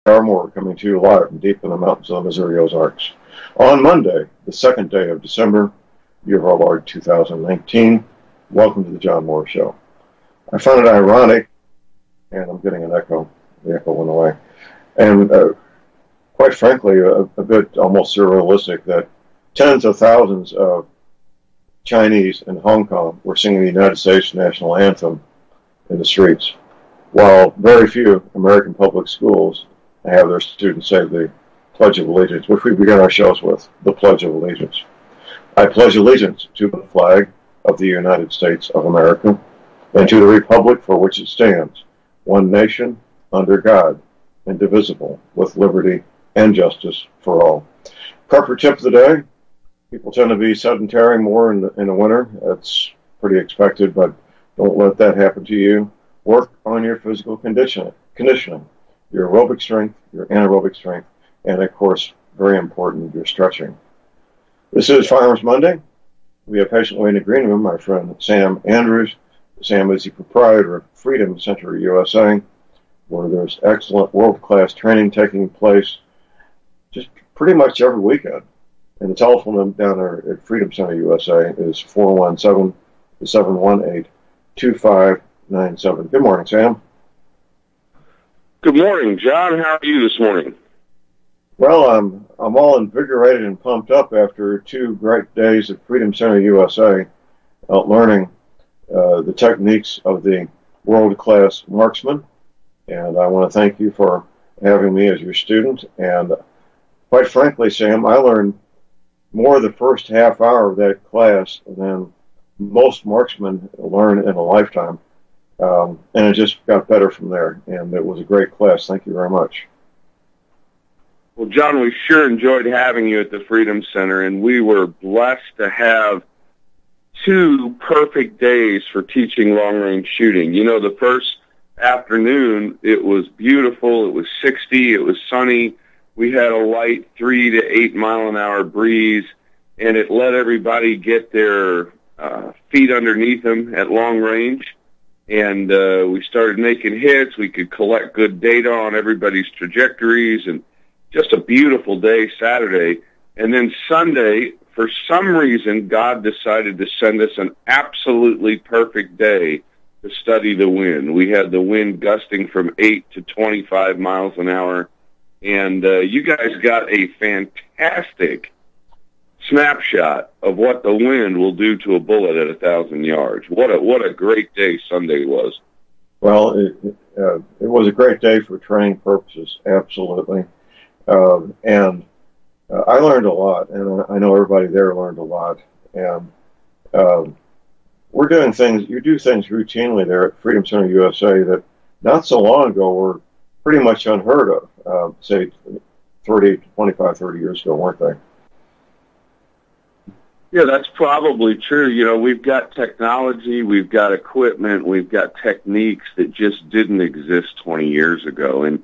Moore coming to you live from deep in the mountains of the Missouri Ozarks. On Monday, the second day of December, year of our Lord 2019, welcome to the John Moore Show. I found it ironic, and I'm getting an echo. The echo went away. And quite frankly, a bit almost surrealistic that tens of thousands of Chinese in Hong Kong were singing the United States national anthem in the streets, while very few American public schools have their students say the Pledge of Allegiance, which we begin our shows with, the Pledge of Allegiance. I pledge allegiance to the flag of the United States of America and to the republic for which it stands, one nation, under God, indivisible, with liberty and justice for all. Proper tip of the day: people tend to be sedentary more in the winter. That's pretty expected, but don't let that happen to you. Work on your physical conditioning, your aerobic strength, your anaerobic strength, and of course, very important, your stretching. This is Firearms Monday. We have patiently in the green room my friend Sam Andrews. Sam is the proprietor of Freedom Center USA, where there's excellent world-class training taking place just pretty much every weekend. And the telephone number down there at Freedom Center USA is 417-718-2597. Good morning, Sam. Good morning, John. How are you this morning? Well, I'm all invigorated and pumped up after 2 great days at Freedom Center USA, learning the techniques of the world-class marksman. And I want to thank you for having me as your student. And quite frankly, Sam, I learned more the first half hour of that class than most marksmen learn in a lifetime. And it just got better from there. And it was a great class. Thank you very much. Well, John, we sure enjoyed having you at the Freedom Center, and we were blessed to have 2 perfect days for teaching long-range shooting. You know, the first afternoon, it was beautiful. It was 60. It was sunny. We had a light 3 to 8 mile an hour breeze, and it let everybody get their feet underneath them at long range. And we started making hits. We could collect good data on everybody's trajectories, and just a beautiful day Saturday. And then Sunday, for some reason, God decided to send us an absolutely perfect day to study the wind. We had the wind gusting from 8 to 25 miles an hour. And you guys got a fantastic snapshot of what the wind will do to a bullet at 1,000 yards. What a great day Sunday was. Well, it was a great day for training purposes, absolutely. And I learned a lot, and I know everybody there learned a lot. And we're doing things, you do things routinely there at Freedom Center USA that not so long ago were pretty much unheard of, say 30 years ago, weren't they? Yeah, that's probably true. You know, we've got technology, we've got equipment, we've got techniques that just didn't exist 20 years ago. And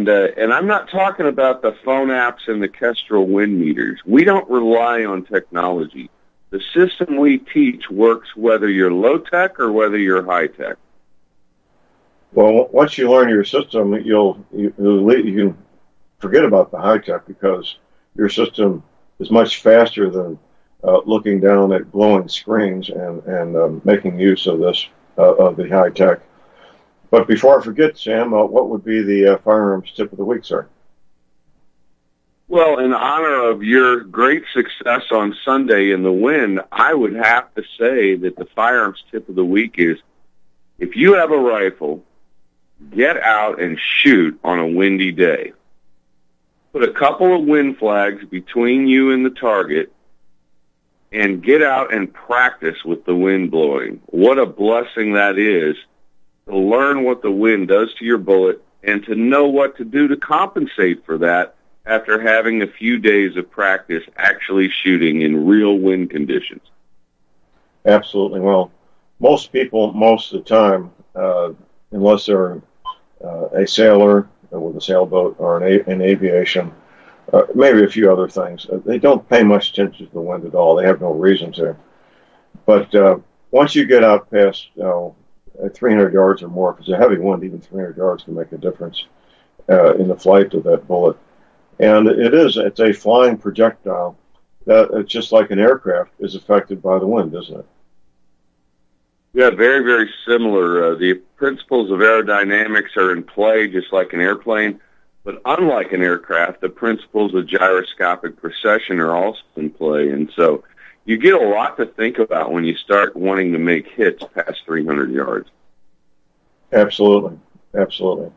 I'm not talking about the phone apps and the Kestrel wind meters. We don't rely on technology. The system we teach works whether you're low-tech or whether you're high-tech. Well, once you learn your system, you can forget about the high-tech because your system is much faster than looking down at glowing screens and making use of this, of the high-tech. But before I forget, Sam, what would be the firearms tip of the week, sir? Well, in honor of your great success on Sunday in the wind, I would have to say that the firearms tip of the week is, if you have a rifle, get out and shoot on a windy day. Put a couple of wind flags between you and the target and get out and practice with the wind blowing. What a blessing that is, to learn what the wind does to your bullet and to know what to do to compensate for that after having a few days of practice actually shooting in real wind conditions. Absolutely. Well, most people, most of the time, unless they're a sailor with a sailboat or in aviation, maybe a few other things, they don't pay much attention to the wind at all. They have no reason to. But once you get out past 300 yards or more, because a heavy wind, even 300 yards can make a difference, in the flight of that bullet. And it's a flying projectile that, just like an aircraft, is affected by the wind, isn't it? Yeah, very, very similar. The principles of aerodynamics are in play just like an airplane, but unlike an aircraft, the principles of gyroscopic precession are also in play. And so you get a lot to think about when you start wanting to make hits past 300 yards. Absolutely. Absolutely.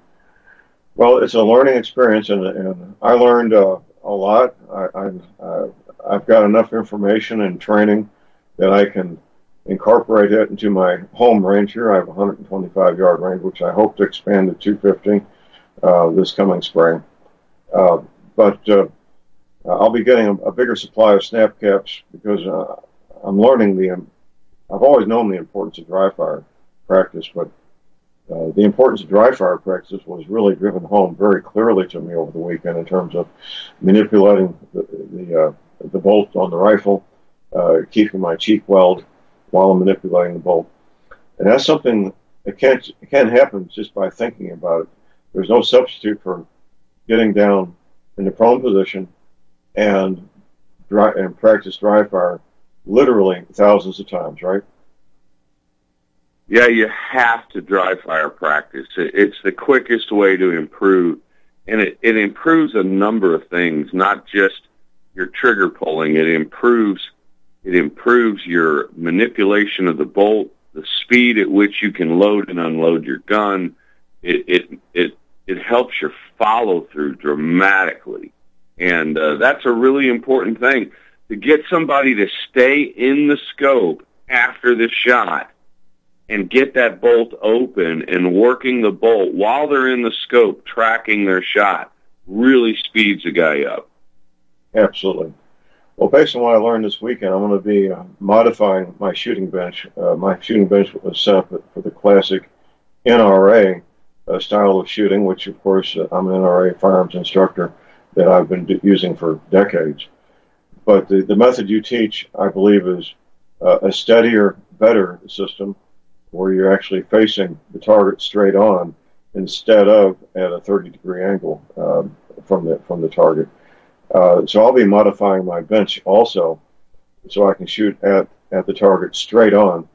Well, it's a learning experience, and I learned a lot. I've got enough information and training that I can incorporate it into my home range here. I have a 125-yard range, which I hope to expand to 250 this coming spring. But I'll be getting a bigger supply of snap caps because I'm learning I've always known the importance of dry fire practice, but the importance of dry fire practice was really driven home very clearly to me over the weekend in terms of manipulating the bolt on the rifle, keeping my cheek weld while I'm manipulating the bolt. And that's something that can't happen just by thinking about it. There's no substitute for getting down in the prone position and practice dry fire literally thousands of times, right? Yeah, you have to dry fire practice. It's the quickest way to improve, and it improves a number of things, not just your trigger pulling. It improves your manipulation of the bolt, the speed at which you can load and unload your gun. It helps your follow through dramatically, and that's a really important thing to get somebody to stay in the scope after the shot and get that bolt open and working the bolt while they're in the scope, tracking their shot, really speeds a guy up. Absolutely. Well, based on what I learned this weekend, I'm going to be modifying my shooting bench. My shooting bench was set up for the classic NRA style of shooting, which, of course, I'm an NRA firearms instructor that I've been using for decades. But the method you teach, I believe, is a steadier, better system where you're actually facing the target straight on instead of at a 30-degree angle from the target. So I'll be modifying my bench also so I can shoot at the target straight on.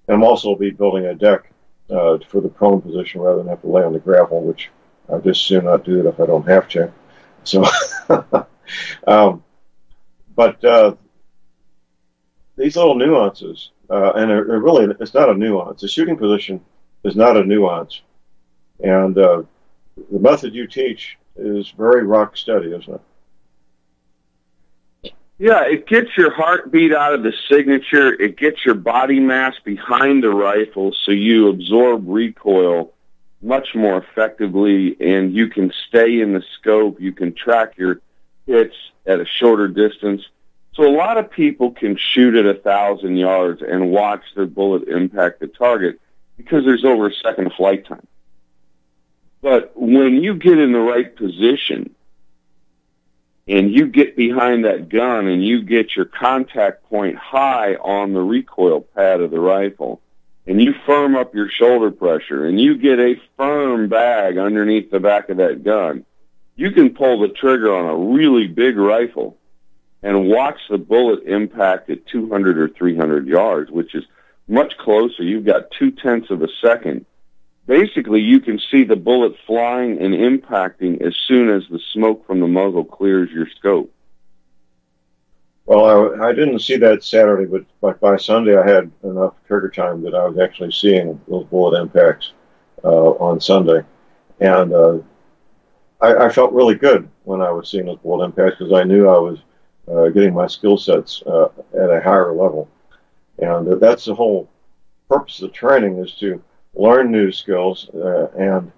And I'm also be building a deck for the prone position rather than have to lay on the gravel, which I'd just soon not do that if I don't have to. So, but these little nuances, and it's not a nuance. The shooting position is not a nuance. And the method you teach is very rock steady, isn't it? Yeah, it gets your heartbeat out of the signature. It gets your body mass behind the rifle so you absorb recoil much more effectively, and you can stay in the scope. You can track your hits at a shorter distance. So a lot of people can shoot at 1,000 yards and watch their bullet impact the target because there's over a second flight time. But when you get in the right position and you get behind that gun and you get your contact point high on the recoil pad of the rifle and you firm up your shoulder pressure and you get a firm bag underneath the back of that gun, you can pull the trigger on a really big rifle and watch the bullet impact at 200 or 300 yards, which is much closer. You've got 0.2 of a second. Basically, you can see the bullet flying and impacting as soon as the smoke from the muzzle clears your scope. Well, I didn't see that Saturday, but by Sunday I had enough trigger time that I was actually seeing those bullet impacts on Sunday. And I felt really good when I was seeing those bullet impacts because I knew I was getting my skill sets at a higher level. And that's the whole purpose of the training, is to learn new skills. And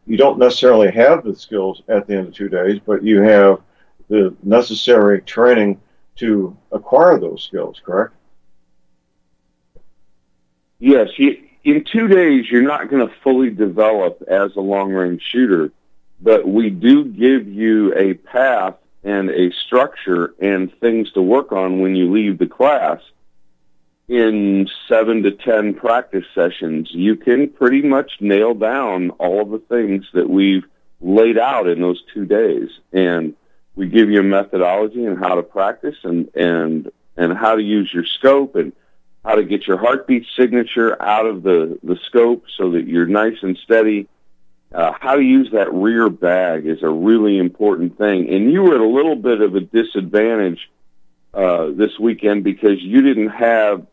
you don't necessarily have the skills at the end of 2 days, but you have the necessary training to acquire those skills, correct? Yes. In 2 days, you're not going to fully develop as a long-range shooter, but we do give you a path and a structure and things to work on when you leave the class. In 7 to 10 practice sessions, you can pretty much nail down all of the things that we've laid out in those 2 days. And we give you a methodology and how to practice and how to use your scope and how to get your heartbeat signature out of the scope so that you're nice and steady. How to use that rear bag is a really important thing. And you were at a little bit of a disadvantage this weekend because you didn't have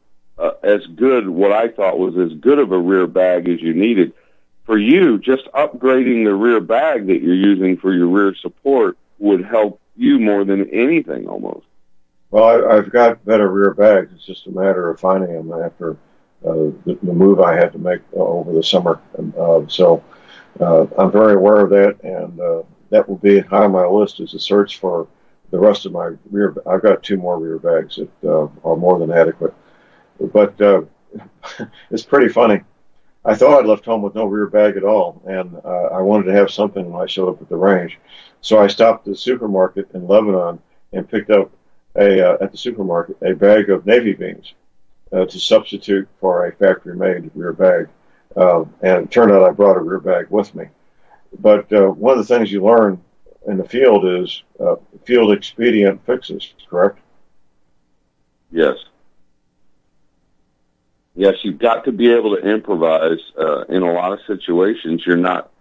as good, what I thought was as good of a rear bag as you needed. For you, just upgrading the rear bag that you're using for your rear support would help you more than anything almost. Well, I've got better rear bags. It's just a matter of finding them after the move I had to make over the summer. So I'm very aware of that, and that will be high on my list is a search for the rest of my rear. I've got 2 more rear bags that are more than adequate. But it's pretty funny. I thought I'd left home with no rear bag at all, and I wanted to have something when I showed up at the range. So I stopped at the supermarket in Lebanon and picked up at the supermarket a bag of navy beans to substitute for a factory-made rear bag. And it turned out I brought a rear bag with me. But one of the things you learn in the field is field expedient fixes, correct? Yes. Yes, you've got to be able to improvise. In a lot of situations, you're not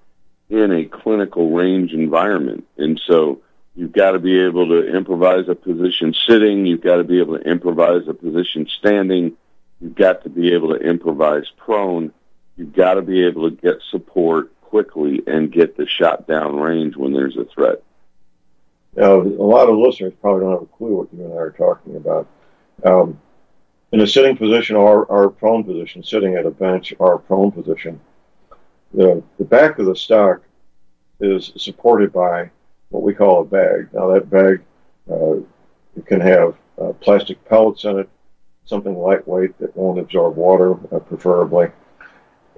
in a clinical range environment. And so you've got to be able to improvise a position sitting. You've got to be able to improvise a position standing. You've got to be able to improvise prone. You've got to be able to get support quickly and get the shot down range when there's a threat. Now, a lot of listeners probably don't have a clue what you and I are talking about. In a sitting position or prone position, sitting at a bench or prone position, the back of the stock is supported by what we call a bag. Now, that bag it can have plastic pellets in it, something lightweight that won't absorb water, preferably.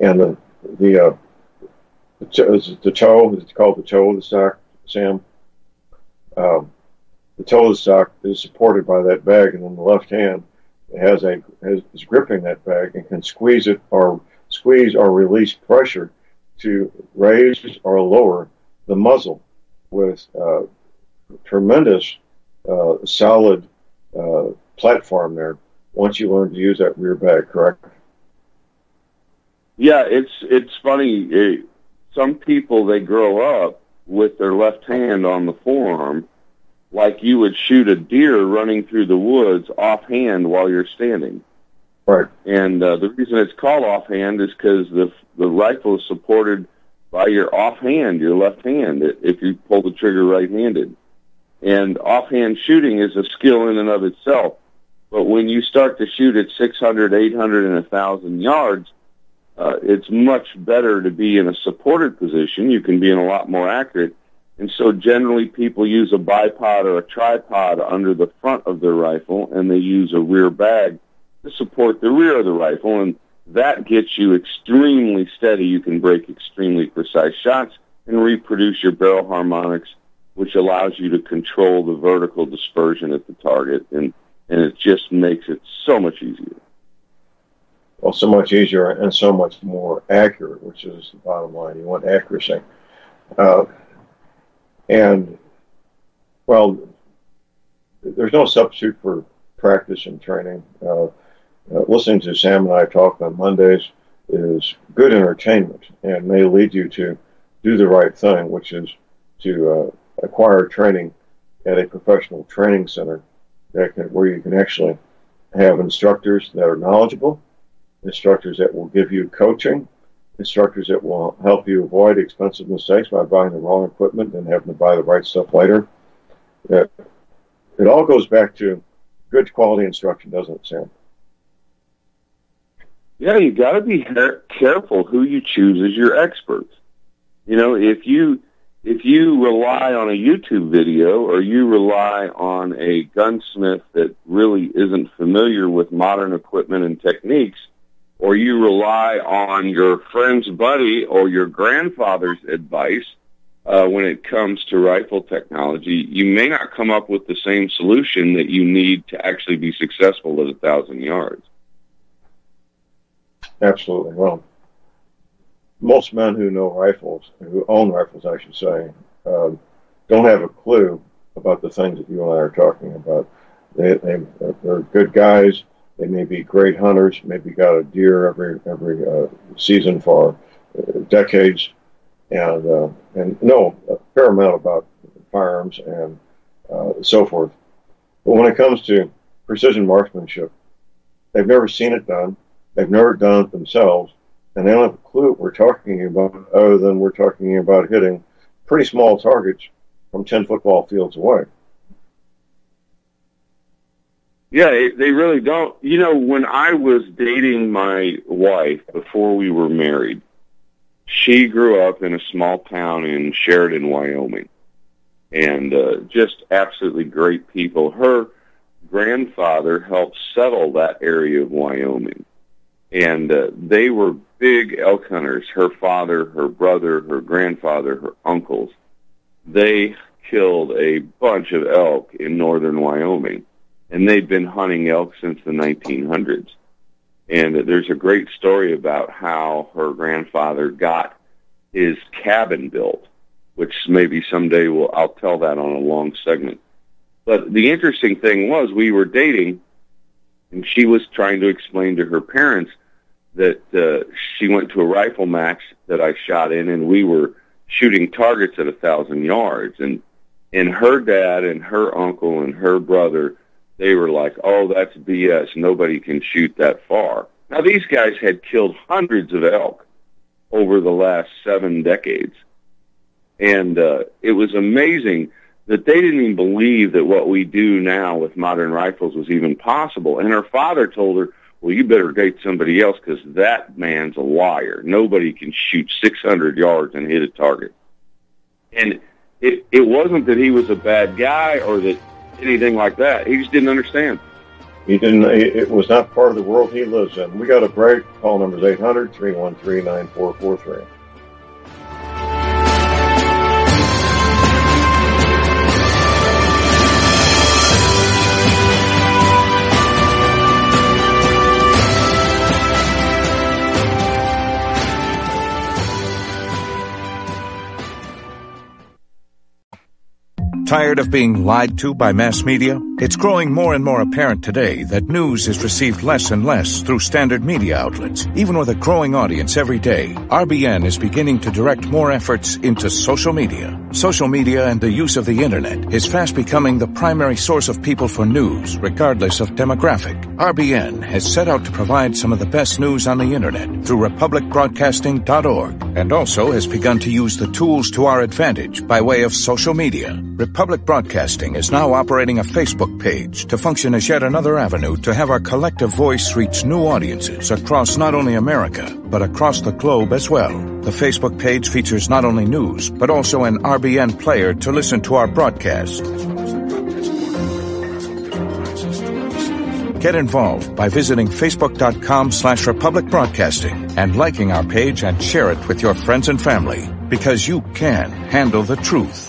And the toe, it's called the toe of the stock, Sam. The toe of the stock is supported by that bag, and in the left hand is gripping that bag and can squeeze or release pressure to raise or lower the muzzle with tremendous solid platform there once you learn to use that rear bag, correct? Yeah, it's funny. Some people, they grow up with their left hand on the forearm like you would shoot a deer running through the woods offhand while you're standing. Right. And the reason it's called offhand is because the rifle is supported by your offhand, your left hand, if you pull the trigger right-handed. And offhand shooting is a skill in and of itself. But when you start to shoot at 600, 800, and 1,000 yards, it's much better to be in a supported position. You can be in a lot more accurate. And so generally people use a bipod or a tripod under the front of their rifle, and they use a rear bag to support the rear of the rifle, and that gets you extremely steady. You can break extremely precise shots and reproduce your barrel harmonics, which allows you to control the vertical dispersion at the target, and it just makes it so much easier. Well, so much easier and so much more accurate, which is the bottom line. You want accuracy. And, well, there's no substitute for practice and training. Listening to Sam and I talk on Mondays is good entertainment and may lead you to do the right thing, which is to acquire training at a professional training center where you can actually have instructors that are knowledgeable, instructors that will give you coaching, instructors that will help you avoid expensive mistakes by buying the wrong equipment and having to buy the right stuff later. It all goes back to good quality instruction, doesn't it, Sam? Yeah, you got to be careful who you choose as your experts. You know, if you rely on a YouTube video or you rely on a gunsmith that really isn't familiar with modern equipment and techniques, or you rely on your friend's buddy or your grandfather's advice when it comes to rifle technology, you may not come up with the same solution that you need to actually be successful at 1,000 yards. Absolutely. Well, most men who know rifles, who own rifles, I should say, don't have a clue about the things that you and I are talking about. They're good guys. They may be great hunters. Maybe got a deer every season for decades, and know a fair amount about firearms and so forth. But when it comes to precision marksmanship, they've never seen it done. They've never done it themselves, and they don't have a clue what we're talking about, other than we're talking about hitting pretty small targets from 10 football fields away. Yeah, they really don't. You know, when I was dating my wife before we were married, she grew up in a small town in Sheridan, Wyoming, and just absolutely great people. Her grandfather helped settle that area of Wyoming, and they were big elk hunters. Her father, her brother, her grandfather, her uncles, they killed a bunch of elk in northern Wyoming, and they'd been hunting elk since the 1900s. And there's a great story about how her grandfather got his cabin built, which maybe someday I'll tell that on a long segment. But the interesting thing was, we were dating, and she was trying to explain to her parents that she went to a rifle match that I shot in, and we were shooting targets at 1,000 yards. And her dad and her uncle and her brother, they were like, oh, that's BS. Nobody can shoot that far. Now, these guys had killed hundreds of elk over the last 7 decades. And it was amazing that they didn't even believe that what we do now with modern rifles was even possible. And her father told her, well, you better date somebody else, because that man's a liar. Nobody can shoot 600 yards and hit a target. And it wasn't that he was a bad guy or that anything like that. He just didn't understand. He didn't. It was not part of the world he lives in. We got a break. Call numbers 800-313-9443. Tired of being lied to by mass media? It's growing more and more apparent today that news is received less and less through standard media outlets. Even with a growing audience every day, RBN is beginning to direct more efforts into social media. Social media and the use of the internet is fast becoming the primary source of people for news, regardless of demographic. RBN has set out to provide some of the best news on the internet through republicbroadcasting.org, and also has begun to use the tools to our advantage by way of social media. Republic Broadcasting is now operating a Facebook page to function as yet another avenue to have our collective voice reach new audiences across not only America, but across the globe as well. The Facebook page features not only news, but also an RBN player to listen to our broadcast. Get involved by visiting facebook.com/Republic Broadcasting and liking our page, and share it with your friends and family, because you can handle the truth.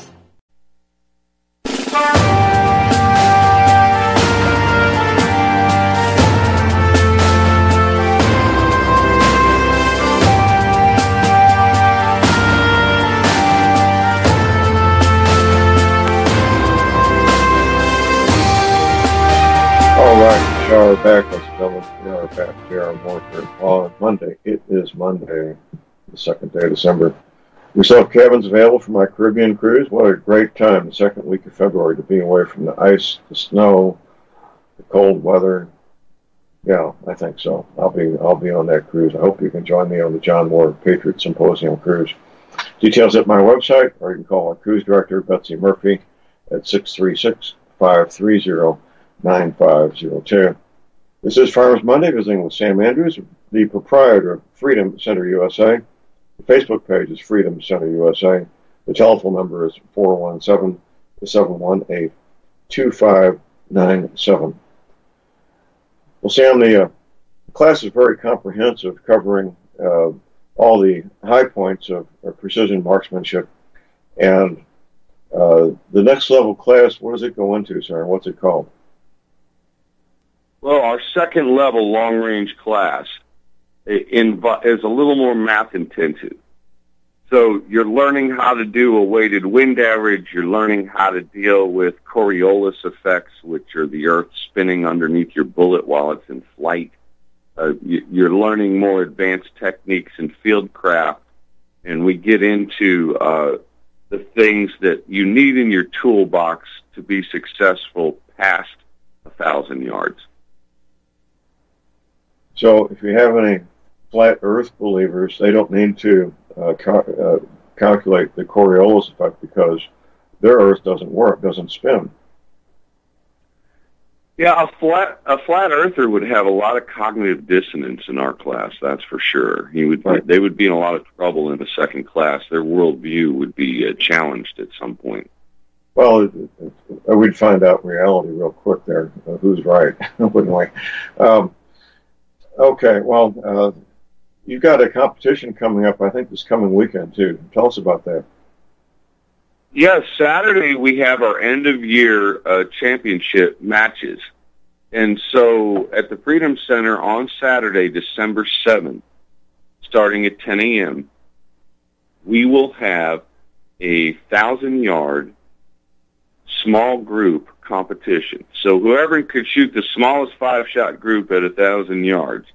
All right, we are back, ladies and gentlemen. We are back here on Warfare on Monday. It is Monday, the 2nd day of December. We still have cabins available for my Caribbean cruise. What a great time, the second week of February, to be away from the ice, the snow, the cold weather. Yeah, I think so. I'll be on that cruise. I hope you can join me on the John Moore Patriot Symposium cruise. Details at my website, or you can call our cruise director, Betsy Murphy, at 636-530-9502. This is Farmers Monday, visiting with Sam Andrews, the proprietor of Freedom Center USA. The Facebook page is Freedom Center USA. The telephone number is 417-718-2597. Well, Sam, the class is very comprehensive, covering all the high points of precision marksmanship. And the next level class, what does it go into, sir? What's it called? Well, our second level long-range class is a little more math intensive. So you're learning how to do a weighted wind average. You're learning how to deal with Coriolis effects, which are the earth spinning underneath your bullet while it's in flight. You're learning more advanced techniques in fieldcraft, and we get into the things that you need in your toolbox to be successful past 1,000 yards. So if you have any flat earth believers, they don't need to calculate the Coriolis effect because their earth doesn't spin. Yeah, a flat earther would have a lot of cognitive dissonance in our class, that's for sure. They would be in a lot of trouble in the second class. Their worldview would be challenged at some point. Well, we'd find out reality real quick there, who's right, wouldn't we? Okay, well, you've got a competition coming up, I think, this coming weekend, too. Tell us about that. Yes, Saturday we have our end-of-year championship matches. And so at the Freedom Center on Saturday, December 7th, starting at 10 a.m., we will have a 1,000-yard small group competition. So whoever could shoot the smallest 5-shot group at 1,000 yards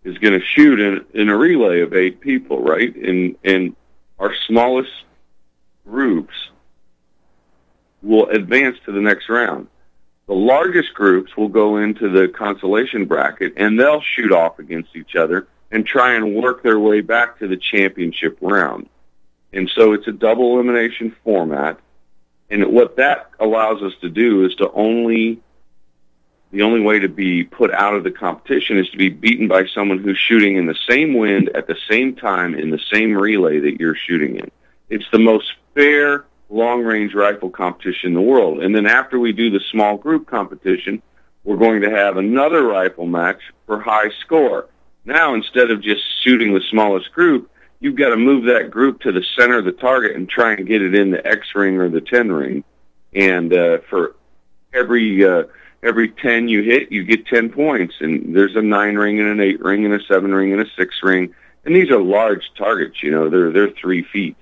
is going to shoot in a relay of 8 people, right? And our smallest groups will advance to the next round. The largest groups will go into the consolation bracket, and they'll shoot off against each other and try and work their way back to the championship round. And so it's a double elimination format. And what that allows us to do is the only way to be put out of the competition is to be beaten by someone who's shooting in the same wind at the same time in the same relay that you're shooting in. It's the most fair long-range rifle competition in the world. And then after we do the small group competition, we're going to have another rifle match for high score. Now, instead of just shooting the smallest group, you've got to move that group to the center of the target and try and get it in the X ring or the 10 ring. And for every 10 you hit, you get 10 points. And there's a 9 ring and an 8 ring and a 7 ring and a 6 ring. And these are large targets, you know, they're 3 feet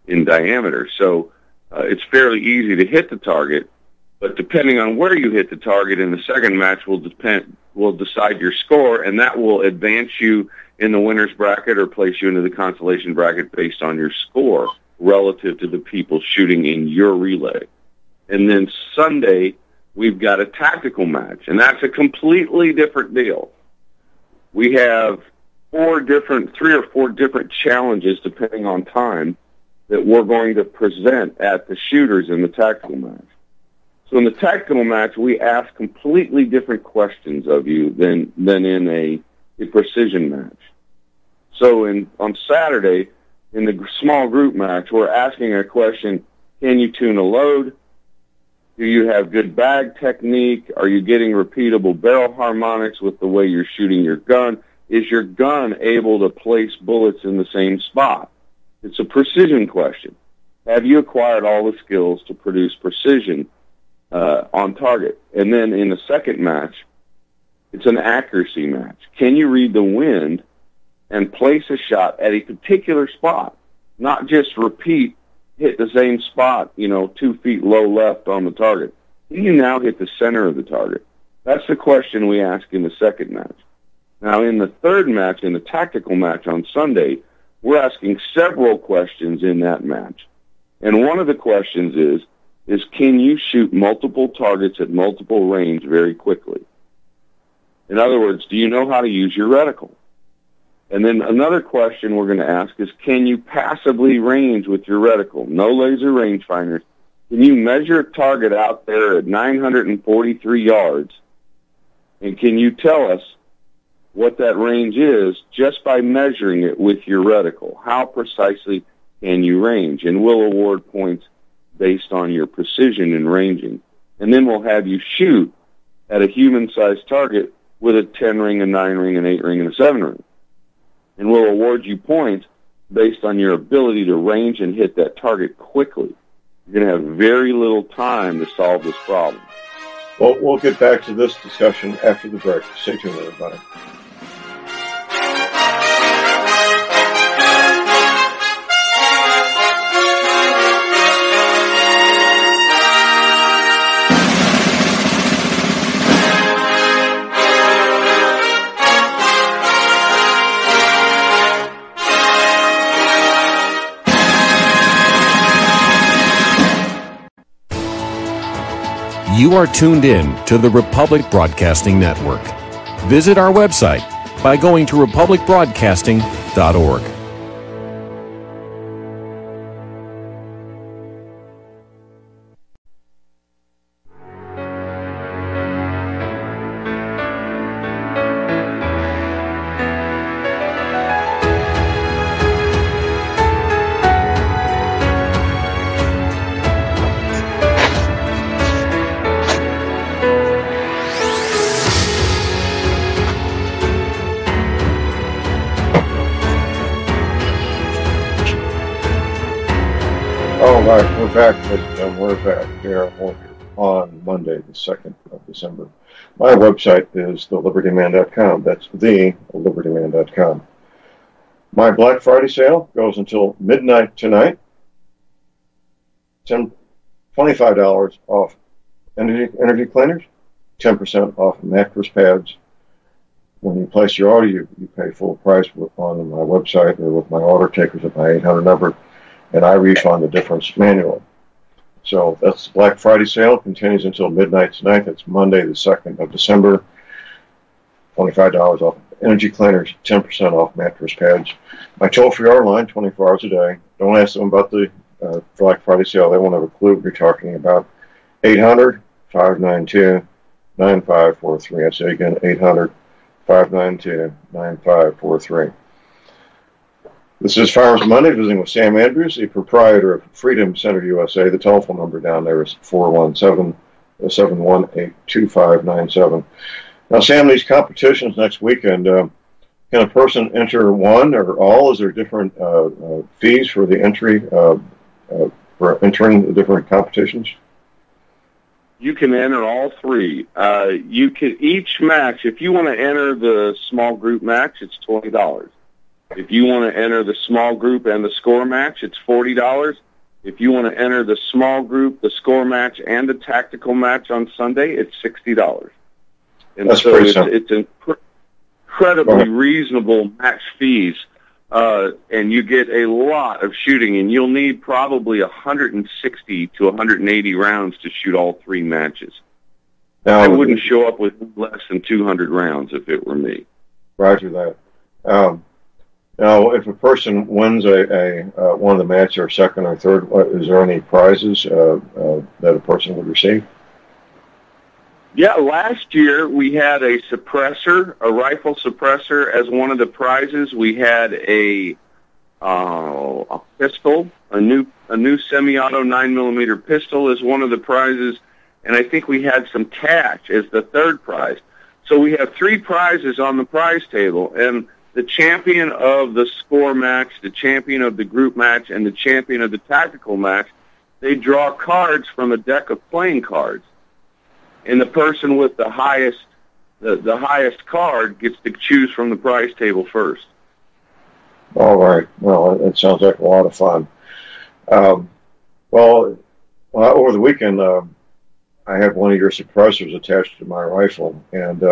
in diameter. So it's fairly easy to hit the target, but depending on where you hit the target in the second match will decide your score, and that will advance you in the winner's bracket or place you into the consolation bracket based on your score relative to the people shooting in your relay. And then Sunday, we've got a tactical match, and that's a completely different deal. We have 3 or 4 different challenges, depending on time, that we're going to present at the shooters in the tactical match. So in the tactical match, we ask completely different questions of you than in a precision match. So on Saturday, in the small group match, we're asking a question, can you tune a load? Do you have good bag technique? Are you getting repeatable barrel harmonics with the way you're shooting your gun? Is your gun able to place bullets in the same spot? It's a precision question. Have you acquired all the skills to produce precision on target? And then in the second match, it's an accuracy match. Can you read the wind and place a shot at a particular spot? Not just hit the same spot, 2 feet low left on the target. Can you now hit the center of the target? That's the question we ask in the second match. Now, in the third match, in the tactical match on Sunday, we're asking several questions in that match. And one of the questions is can you shoot multiple targets at multiple range very quickly? In other words, do you know how to use your reticle? And then another question we're going to ask is, can you passively range with your reticle? No laser rangefinders. Can you measure a target out there at 943 yards? And can you tell us what that range is just by measuring it with your reticle? How precisely can you range? And we'll award points based on your precision in ranging. And then we'll have you shoot at a human-sized target with a 10 ring, a 9 ring, an 8 ring, and a 7 ring. And we'll award you points based on your ability to range and hit that target quickly. You're going to have very little time to solve this problem. Well, we'll get back to this discussion after the break. Stay tuned, everybody. You are tuned in to the Republic Broadcasting Network. Visit our website by going to republicbroadcasting.org. We're back here on Monday, the 2nd of December. My website is thelibertyman.com. That's thelibertyman.com. My Black Friday sale goes until midnight tonight. $25 off energy cleaners, 10% off mattress pads. When you place your order, you pay full price on my website or with my order takers at my 800 number, and I refund the difference manually. So that's the Black Friday sale. Continues until midnight tonight. That's Monday, the 2nd of December. $25 off energy cleaners, 10% off mattress pads. My toll-free order line, 24 hours a day. Don't ask them about the Black Friday sale. They won't have a clue what you're talking about. 800-592-9543. I say again, 800-592-9543. This is Farmers Monday, visiting with Sam Andrews, the proprietor of Freedom Center USA. The telephone number down there is 417-718-2597. Now, Sam, these competitions next weekend, can a person enter one or all? Is there different fees for the entry, for entering the different competitions? You can enter all three. You can each match. If you want to enter the small group match, it's $20. If you want to enter the small group and the score match, it's $40. If you want to enter the small group, the score match, and the tactical match on Sunday, it's $60. And that's so it's incredibly reasonable match fees, and you get a lot of shooting, and you'll need probably 160 to 180 rounds to shoot all three matches. Now, I wouldn't show up with less than 200 rounds if it were me. Roger that. Now, if a person wins a one of the matches, or second or third, is there any prizes that a person would receive? Yeah, last year we had a suppressor, a rifle suppressor, as one of the prizes. We had a pistol, a new semi-auto 9mm pistol as one of the prizes, and I think we had some cash as the third prize. So we have three prizes on the prize table, and the champion of the score match, the champion of the group match, and the champion of the tactical match, they draw cards from a deck of playing cards. And the person with the highest card gets to choose from the prize table first. All right. Well, it sounds like a lot of fun. Over the weekend, I had one of your suppressors attached to my rifle, and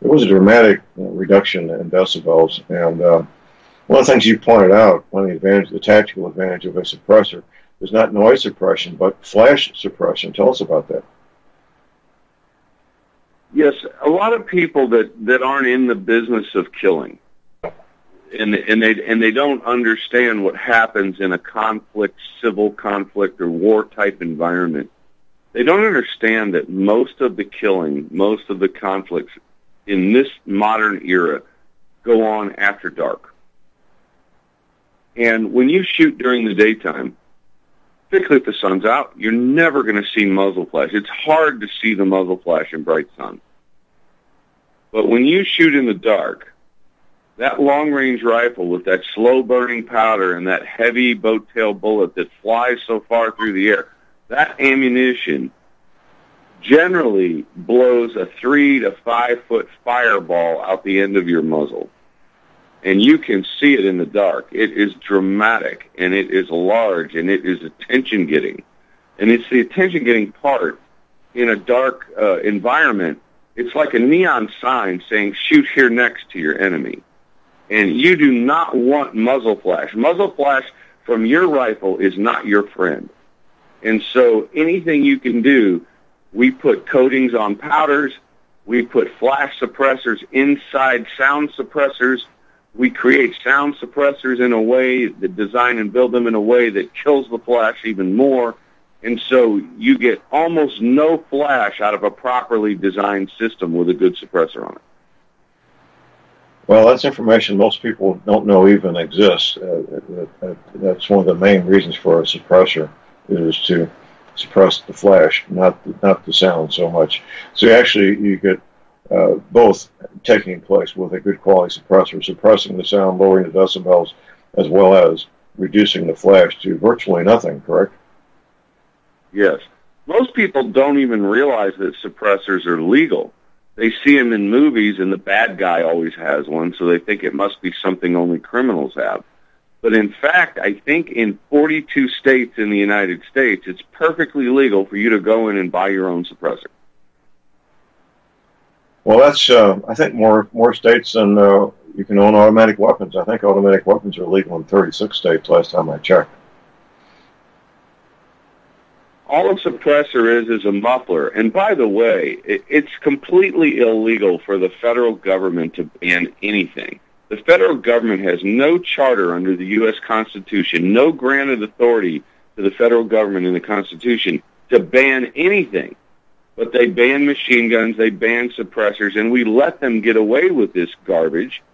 it was a dramatic reduction in decibels. And one of the things you pointed out, the tactical advantage of a suppressor is not noise suppression, but flash suppression. Tell us about that. Yes, a lot of people that aren't in the business of killing, and they don't understand what happens in a conflict, civil conflict, or war type environment. They don't understand that most of the killing, most of the conflicts in this modern era go on after dark. And when you shoot during the daytime, particularly if the sun's out, you're never going to see muzzle flash. It's hard to see the muzzle flash in bright sun. But when you shoot in the dark, that long-range rifle with that slow-burning powder and that heavy boat-tail bullet that flies so far through the air, that ammunition generally blows a 3 to 5 foot fireball out the end of your muzzle. And you can see it in the dark. It is dramatic, and it is large, and it is attention-getting. And it's the attention-getting part in a dark environment. It's like a neon sign saying, shoot here next to your enemy. And you do not want muzzle flash. Muzzle flash from your rifle is not your friend. And so anything you can do We put coatings on powders. We put flash suppressors inside sound suppressors. We create sound suppressors in a way that design and build them in a way that kills the flash even more. And so you get almost no flash out of a properly designed system with a good suppressor on it. Well, that's information most people don't know even exists. That's one of the main reasons for a suppressor, is to suppress the flash, not the sound so much. So actually you get both taking place with a good quality suppressor, suppressing the sound, lowering the decibels, as well as reducing the flash to virtually nothing, correct? Yes. Most people don't even realize that suppressors are legal. They see them in movies, and the bad guy always has one, so they think it must be something only criminals have. But in fact, I think in 42 states in the United States, it's perfectly legal for you to go in and buy your own suppressor. Well, that's, I think, more states than you can own automatic weapons. I think automatic weapons are legal in 36 states last time I checked. All a suppressor is a muffler. And by the way, it's completely illegal for the federal government to ban anything. The federal government has no charter under the U.S. Constitution, no granted authority to the federal government in the Constitution to ban anything. But they ban machine guns, they ban suppressors, and we let them get away with this garbage.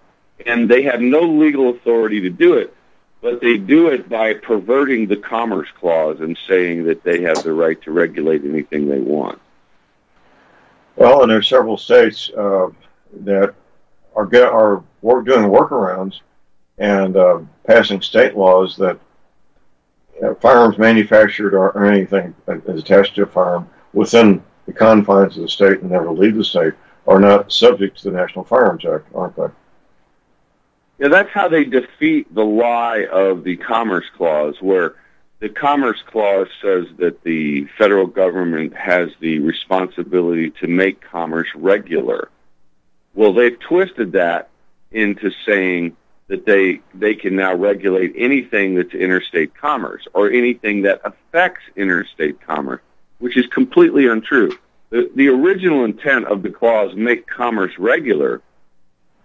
And they have no legal authority to do it. But they do it by perverting the Commerce Clause and saying that they have the right to regulate anything they want. Well, and there are several states that are doing workarounds and passing state laws that firearms manufactured or anything that is attached to a firearm within the confines of the state and never leave the state are not subject to the National Firearms Act, aren't they? Yeah, that's how they defeat the lie of the Commerce Clause, where the Commerce Clause says that the federal government has the responsibility to make commerce regular. Well, they've twisted that into saying that they can now regulate anything that's interstate commerce or anything that affects interstate commerce, which is completely untrue. The original intent of the clause, make commerce regular,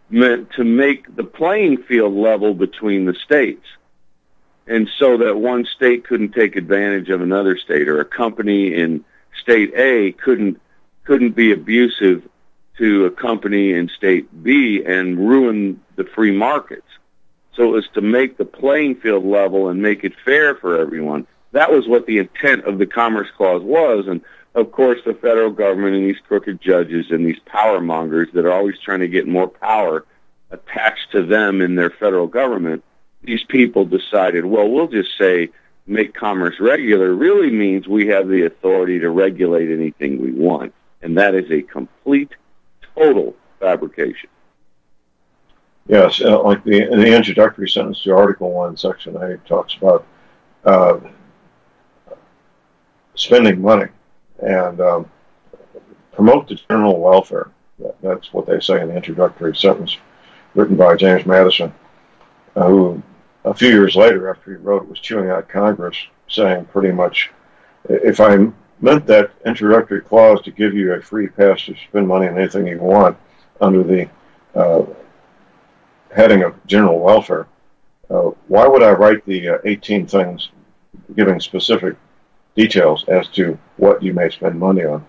meant to make the playing field level between the states, and so that one state couldn't take advantage of another state, or a company in state A couldn't be abusive to a company in state B and ruin the free markets. So it was to make the playing field level and make it fair for everyone. That was what the intent of the Commerce Clause was, and of course, the federal government and these crooked judges and these power mongers that are always trying to get more power attached to them in their federal government, these people decided, well, we'll just say make commerce regular really means we have the authority to regulate anything we want. And that is a complete, total fabrication. Yes, like in the introductory sentence to Article 1, Section 8 talks about spending money and promote the general welfare. That's what they say in the introductory sentence, written by James Madison, who a few years later, after he wrote it, was chewing out Congress, saying pretty much, if I meant that introductory clause to give you a free pass to spend money on anything you want under the heading of general welfare, why would I write the 18 things giving specific details as to what you may spend money on?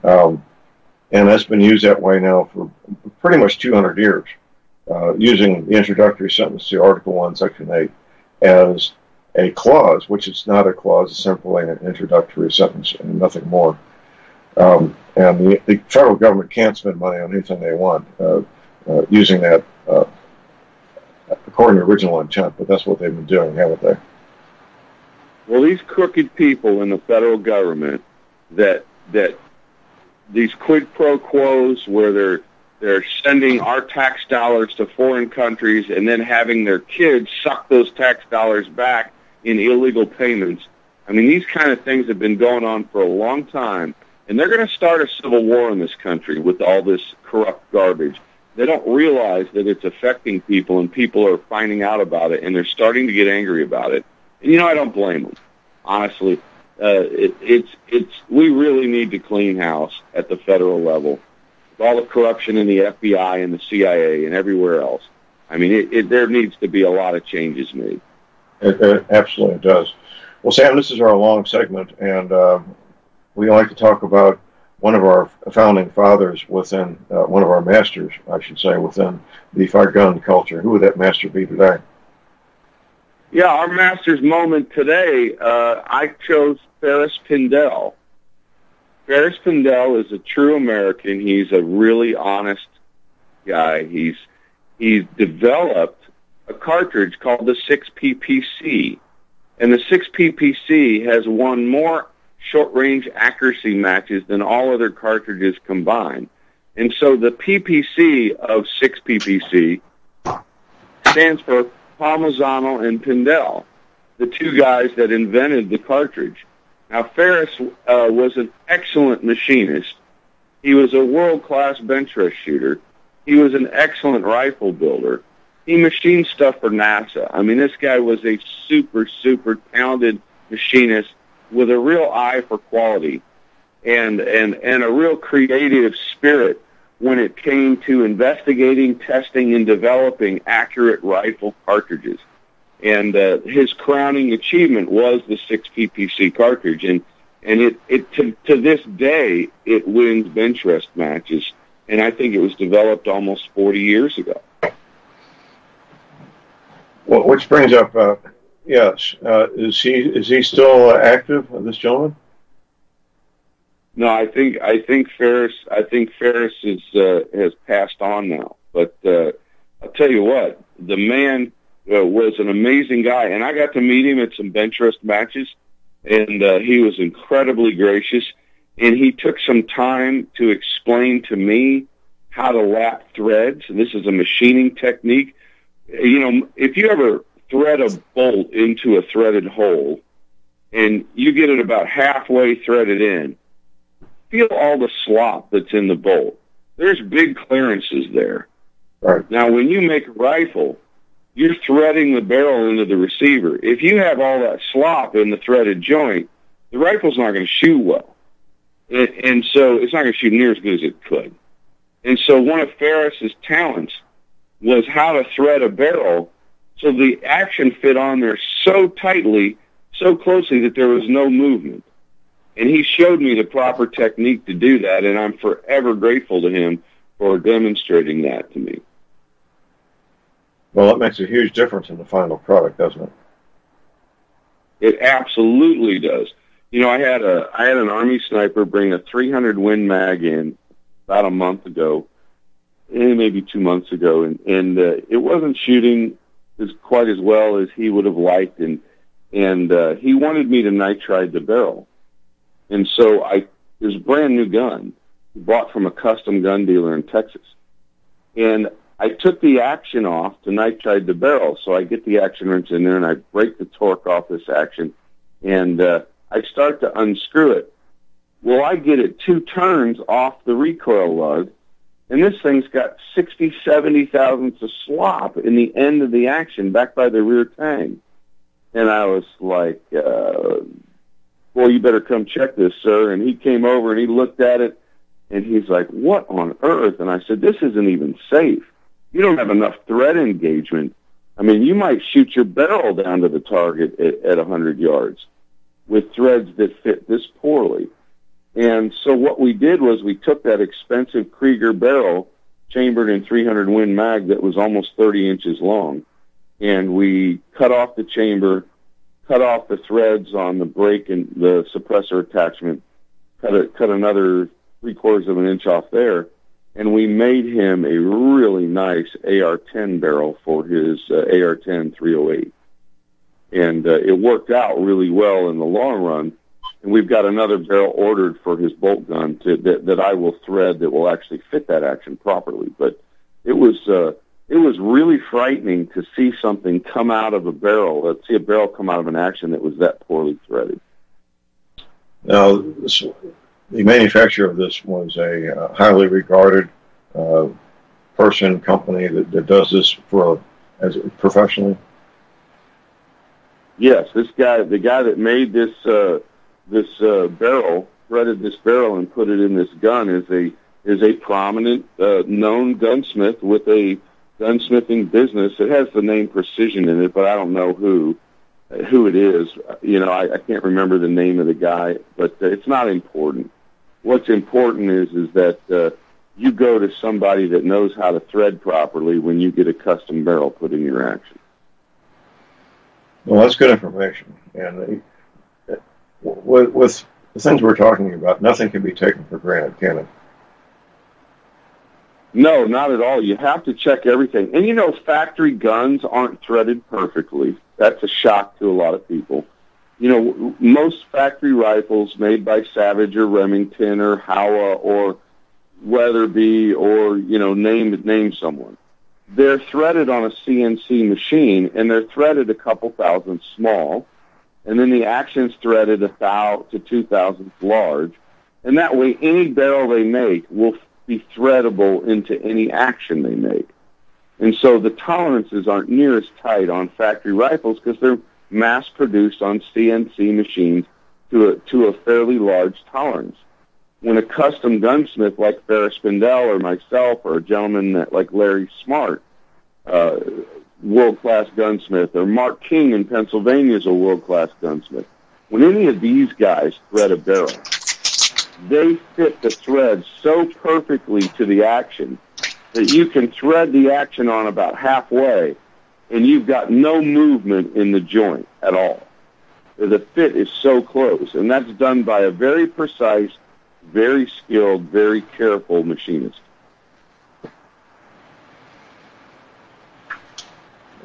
And that's been used that way now for pretty much 200 years, using the introductory sentence to Article 1, Section 8 as a clause, which is not a clause, it's simply an introductory sentence and nothing more. And the federal government can't spend money on anything they want using that according to original intent, but that's what they've been doing, haven't they? Well, these crooked people in the federal government that these quid pro quos where they're sending our tax dollars to foreign countries and then having their kids suck those tax dollars back in illegal payments. I mean, these kind of things have been going on for a long time, and they're going to start a civil war in this country with all this corrupt garbage. They don't realize that it's affecting people, and people are finding out about it, and they're starting to get angry about it. And, I don't blame them. Honestly, we really need to clean house at the federal level. With all the corruption in the FBI and the CIA and everywhere else. I mean, there needs to be a lot of changes made. It absolutely does. Well, Sam, this is our long segment, and we like to talk about one of our founding fathers within, one of our masters, I should say, within the five-gun culture. Who would that master be today? Yeah, our master's moment today, I chose Ferris Pindell. Ferris Pindell is a true American. He's a really honest guy. He's developed a cartridge called the 6PPC. And the 6PPC has won more short-range accuracy matches than all other cartridges combined. And so the PPC of 6PPC stands for Palmisano and Pindell, the two guys that invented the cartridge. Now, Ferris was an excellent machinist. He was a world-class bench rest shooter. He was an excellent rifle builder. He machined stuff for NASA. I mean, this guy was a super, super talented machinist with a real eye for quality and a real creative spirit when it came to investigating, testing, and developing accurate rifle cartridges. And his crowning achievement was the 6PPC cartridge. And it to this day, it wins bench rest matches. And I think it was developed almost 40 years ago. Well, which brings up, yes, is he still active, this gentleman? No, I think Ferris is has passed on now. But I'll tell you what, the man was an amazing guy, and I got to meet him at some bench rest matches, and he was incredibly gracious, and he took some time to explain to me how to lap threads. And this is a machining technique. You know, if you ever thread a bolt into a threaded hole, and you get it about halfway threaded in, feel all the slop that's in the bolt. There's big clearances there. Right. Now, when you make a rifle, you're threading the barrel into the receiver. If you have all that slop in the threaded joint, the rifle's not going to shoot well. And so it's not going to shoot near as good as it could. And so one of Ferris's talents was how to thread a barrel so the action fit on there so tightly, so closely that there was no movement. And he showed me the proper technique to do that, and I'm forever grateful to him for demonstrating that to me. Well, that makes a huge difference in the final product, doesn't it? It absolutely does. You know, I had an Army sniper bring a 300 Win Mag in about a month ago, maybe 2 months ago, and it wasn't shooting quite as well as he would have liked, and he wanted me to nitride the barrel. And so it was a brand new gun, bought from a custom gun dealer in Texas. And I took the action off to nitride the barrel, so I get the action wrench in there and I break the torque off this action, and I start to unscrew it. Well, I get it 2 turns off the recoil lug, and this thing's got 60, 70 thousandths of slop in the end of the action back by the rear tang. And I was like, well, you better come check this, sir. And he came over and he looked at it, and he's like, what on earth? And I said, this isn't even safe. You don't have enough thread engagement. I mean, you might shoot your barrel down to the target at 100 yards with threads that fit this poorly. And so what we did was we took that expensive Krieger barrel, chambered in 300 Win Mag that was almost 30 inches long, and we cut off the chamber, cut off the threads on the brake and the suppressor attachment, cut another 3/4 of an inch off there, and we made him a really nice AR-10 barrel for his AR-10 308. And it worked out really well in the long run. And we've got another barrel ordered for his bolt gun that I will thread that will actually fit that action properly. But it was really frightening to see something come out of a barrel, see a barrel come out of an action that was that poorly threaded. Now, the manufacturer of this was a highly regarded company that does this professionally. Yes, the guy that made this this barrel, threaded this barrel, and put it in this gun is a prominent known gunsmith with a gunsmithing business. It has the name Precision in it, but I don't know who it is. You know, I can't remember the name of the guy, but it's not important. What's important is that you go to somebody that knows how to thread properly when you get a custom barrel put in your action. Well, that's good information. And with the things we're talking about, nothing can be taken for granted, can it? No, not at all. You have to check everything. And, you know, factory guns aren't threaded perfectly. That's a shock to a lot of people. You know, most factory rifles made by Savage or Remington or Howa or Weatherby or, you know, name someone, they're threaded on a CNC machine, and they're threaded a couple thousand small, and then the action's threaded 1,000 to 2,000 large, and that way any barrel they make will be threadable into any action they make. And so the tolerances aren't near as tight on factory rifles because they're mass-produced on CNC machines to a fairly large tolerance. When a custom gunsmith like Ferris Spindell or myself or a gentleman like Larry Smart, world-class gunsmith, or Mark King in Pennsylvania is a world-class gunsmith, when any of these guys thread a barrel, they fit the thread so perfectly to the action that you can thread the action on about halfway and you've got no movement in the joint at all. The fit is so close, and that's done by a very precise, very skilled, very careful machinist.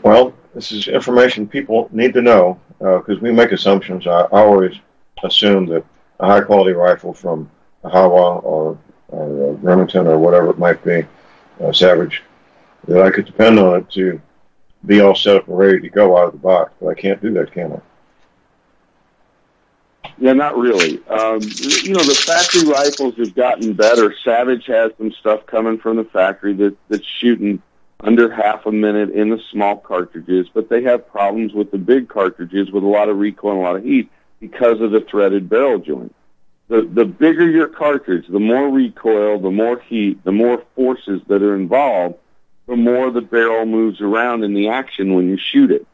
Well, this is information people need to know because we make assumptions. I always assume that a high-quality rifle from a Howa or Remington or whatever it might be, Savage, that I could depend on it to be all set up and ready to go out of the box. But I can't do that, can I? Yeah, not really. You know, the factory rifles have gotten better. Savage has some stuff coming from the factory that's shooting under half a minute in the small cartridges, but they have problems with the big cartridges with a lot of recoil and a lot of heat because of the threaded barrel joint. The bigger your cartridge, the more recoil, the more heat, the more forces that are involved, the more the barrel moves around in the action when you shoot it.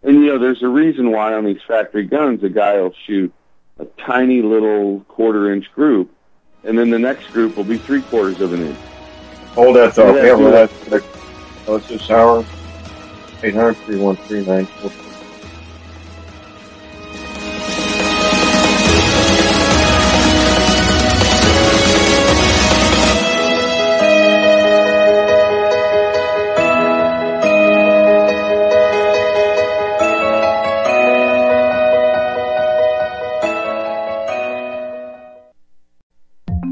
And, you know, there's a reason why on these factory guns a guy will shoot a tiny little quarter-inch group, and then the next group will be 3/4 of an inch. Hold that thought. Yeah, well, that's this hour. 800-313-9443.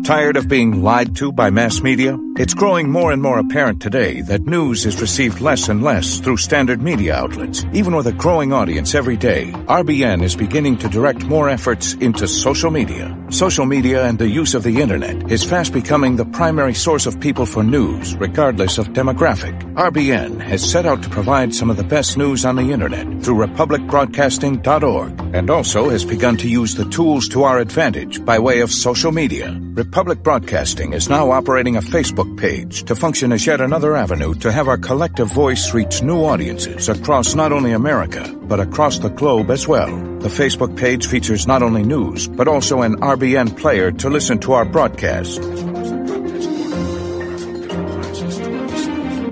Tired of being lied to by mass media? It's growing more and more apparent today that news is received less and less through standard media outlets. Even with a growing audience every day, RBN is beginning to direct more efforts into social media. Social media and the use of the internet is fast becoming the primary source of people for news, regardless of demographic. RBN has set out to provide some of the best news on the internet through republicbroadcasting.org, and also has begun to use the tools to our advantage by way of social media. Republic Broadcasting is now operating a Facebook page to function as yet another avenue to have our collective voice reach new audiences across not only America, but across the globe as well. The Facebook page features not only news, but also an RBN player to listen to our broadcasts.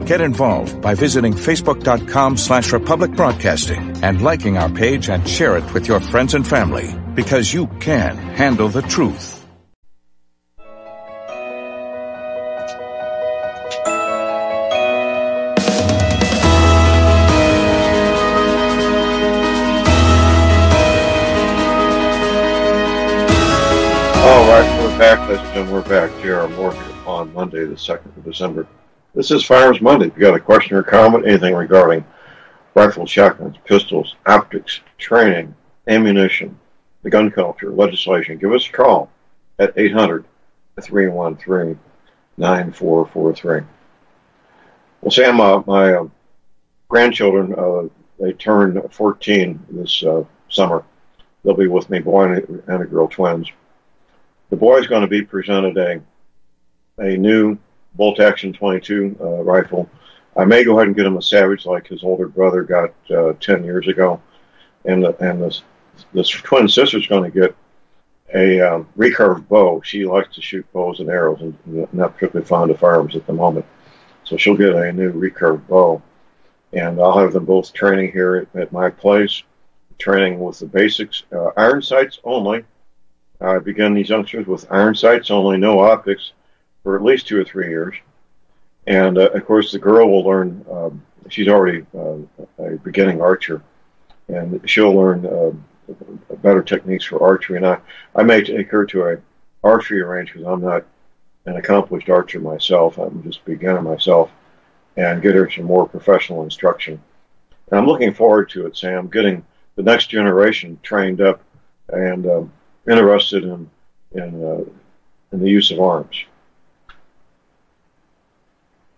Get involved by visiting facebook.com/Republic Broadcasting and liking our page and share it with your friends and family, because you can handle the truth. Back, ladies and gentlemen, we're back. J.R. Moore here on Monday, the 2nd of December. This is Firearms Monday. If you got a question or comment, anything regarding rifles, shotguns, pistols, optics, training, ammunition, the gun culture, legislation, give us a call at 800-313-9443. Well, Sam, my grandchildren, they turned 14 this they'll be with me, boy and a girl twins. The boy is going to be presented a new bolt action 22 rifle. I may go ahead and get him a Savage like his older brother got 10 years ago, and the twin sister's going to get a recurved bow. She likes to shoot bows and arrows, and not particularly fond of firearms at the moment. So she'll get a new recurved bow, and I'll have them both training here at my place, training with the basics, iron sights only. I begin these youngsters with iron sights only, no optics, for at least 2 or 3 years. And of course, the girl will learn. She's already a beginning archer, and she'll learn better techniques for archery. And I may take her to a archery range because I'm not an accomplished archer myself. I'm just a beginner myself, and get her some more professional instruction. And I'm looking forward to it, Sam, getting the next generation trained up and interested in the use of arms.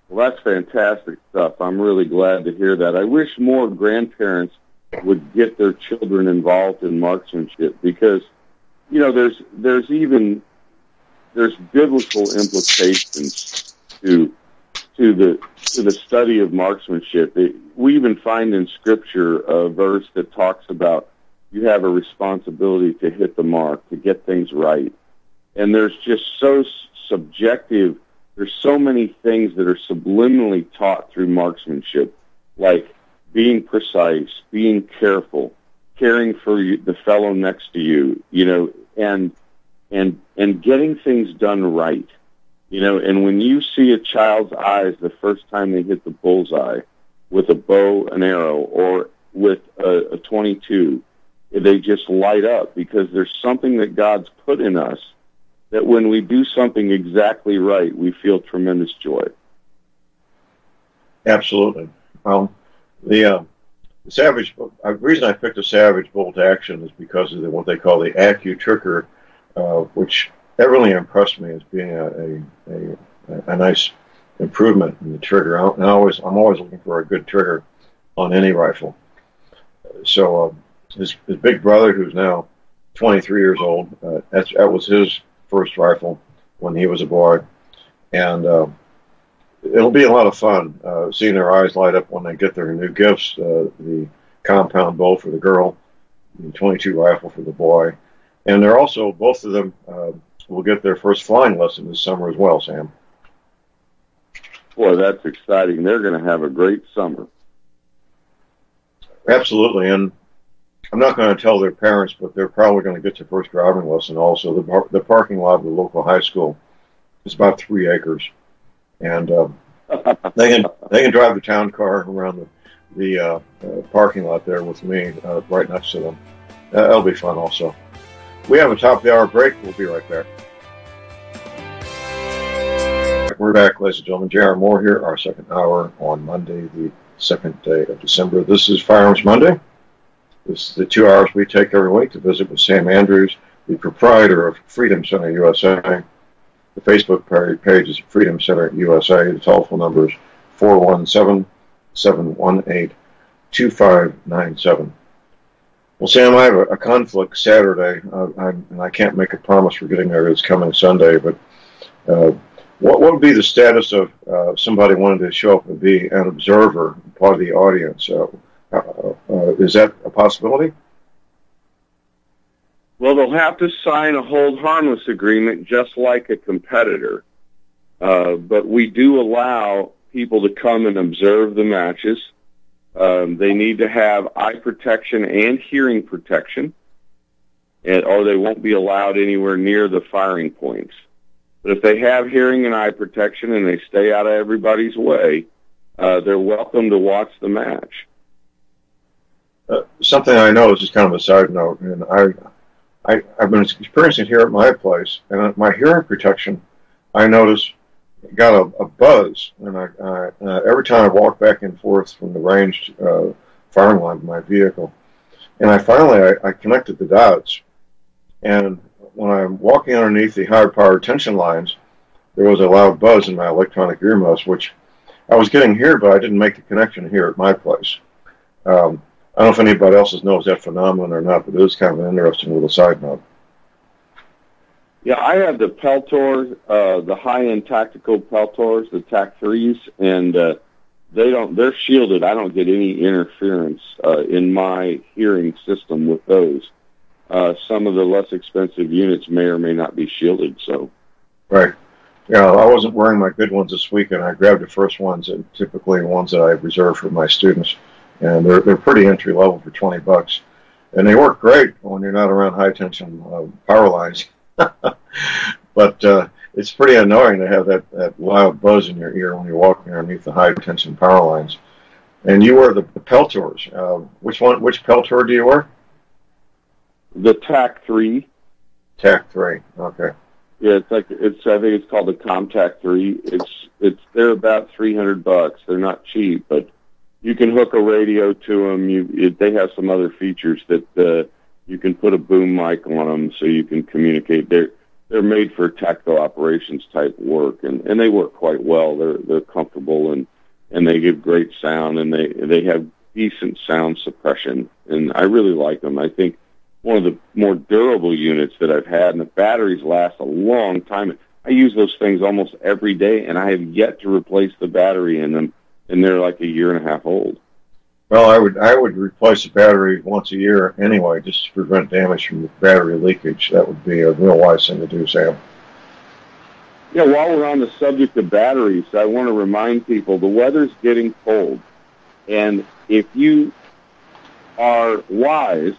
Well, that's fantastic stuff. I'm really glad to hear that. I wish more grandparents would get their children involved in marksmanship because, you know, there's biblical implications to the study of marksmanship. We even find in Scripture a verse that talks about you have a responsibility to hit the mark, to get things right. And there's just so subjective. There's so many things that are subliminally taught through marksmanship, like being precise, being careful, caring for the fellow next to you, you know, and getting things done right, you know. And when you see a child's eyes the first time they hit the bullseye with a bow and arrow or with a 22, they just light up because there's something that God's put in us that when we do something exactly right, we feel tremendous joy. Absolutely. The Savage, the reason I picked a Savage bolt action is because of what they call the AccuTrigger, which that really impressed me as being a nice improvement in the trigger. I'm always looking for a good trigger on any rifle. So his big brother, who's now 23 years old, that was his first rifle when he was a boy, and it'll be a lot of fun seeing their eyes light up when they get their new gifts, the compound bow for the girl, the 22 rifle for the boy, and they're also, both of them will get their first flying lesson this summer as well, Sam. Boy, that's exciting. They're going to have a great summer. Absolutely, and I'm not going to tell their parents, but they're probably going to get their first driving lesson also. The parking lot of the local high school is about 3 acres, and they can drive the town car around the parking lot there with me right next to them. That'll be fun also. We have a top of the hour break. We'll be right back. We're back, ladies and gentlemen. J.R. Moore here, our second hour on Monday, the 2nd day of December. This is Firearms Monday. This is the 2 hours we take every week to visit with Sam Andrews, the proprietor of Freedom Center USA. The Facebook page is Freedom Center USA. The telephone number is 417-718-2597. Well, Sam, I have a conflict Saturday, and I can't make a promise for getting there this coming Sunday, but what would be the status of somebody wanting to show up and be an observer, part of the audience? Is that a possibility? Well, they'll have to sign a hold harmless agreement just like a competitor. But we do allow people to come and observe the matches. They need to have eye protection and hearing protection, or they won't be allowed anywhere near the firing points. But if they have hearing and eye protection and they stay out of everybody's way, they're welcome to watch the match. Something I know is just kind of a side note, and I've been experiencing here at my place, and my hearing protection, I notice, got a buzz, and every time I walk back and forth from the ranged firing line of my vehicle, and I finally connected the dots, and when I'm walking underneath the higher power tension lines, there was a loud buzz in my electronic earmuffs, which I was getting here, but I didn't make the connection here at my place. I don't know if anybody else knows that phenomenon or not, but it is kind of an interesting little side note. Yeah, I have the Peltor, the high-end tactical Peltors, the TAC-3s, and they're shielded. I don't get any interference in my hearing system with those. Some of the less expensive units may or may not be shielded. So, right. Yeah, I wasn't wearing my good ones this weekend. I grabbed the first ones, and typically ones that I reserve for my students, and they're pretty entry level for $20, and they work great when you're not around high tension power lines. But it's pretty annoying to have that loud buzz in your ear when you're walking underneath the high tension power lines. And you wear the Peltors. Which Peltor do you wear? The TAC-3. TAC-3. Okay. Yeah, I think it's called the ComTAC 3. They're about $300. They're not cheap, but you can hook a radio to them. They have some other features that you can put a boom mic on them so you can communicate. They're made for tactical operations type work, and they work quite well. They're comfortable and they give great sound, and they have decent sound suppression, and I really like them. I think one of the more durable units that I've had, and the batteries last a long time. I use those things almost every day, and I have yet to replace the battery in them, and they're like a year and a half old. Well, I would replace the battery once a year anyway, just to prevent damage from battery leakage. That would be a real wise thing to do, Sam. Yeah, while we're on the subject of batteries, I want to remind people the weather's getting cold, and if you are wise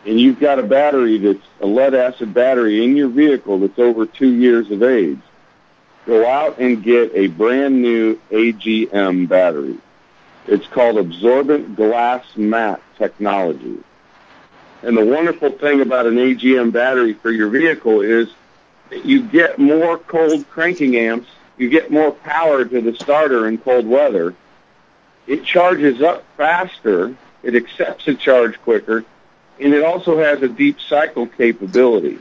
and you've got a battery that's a lead-acid battery in your vehicle that's over 2 years of age, go out and get a brand new AGM battery. It's called absorbent glass mat technology. And the wonderful thing about an AGM battery for your vehicle is that you get more cold cranking amps, you get more power to the starter in cold weather. It charges up faster, it accepts a charge quicker, and it also has a deep cycle capability.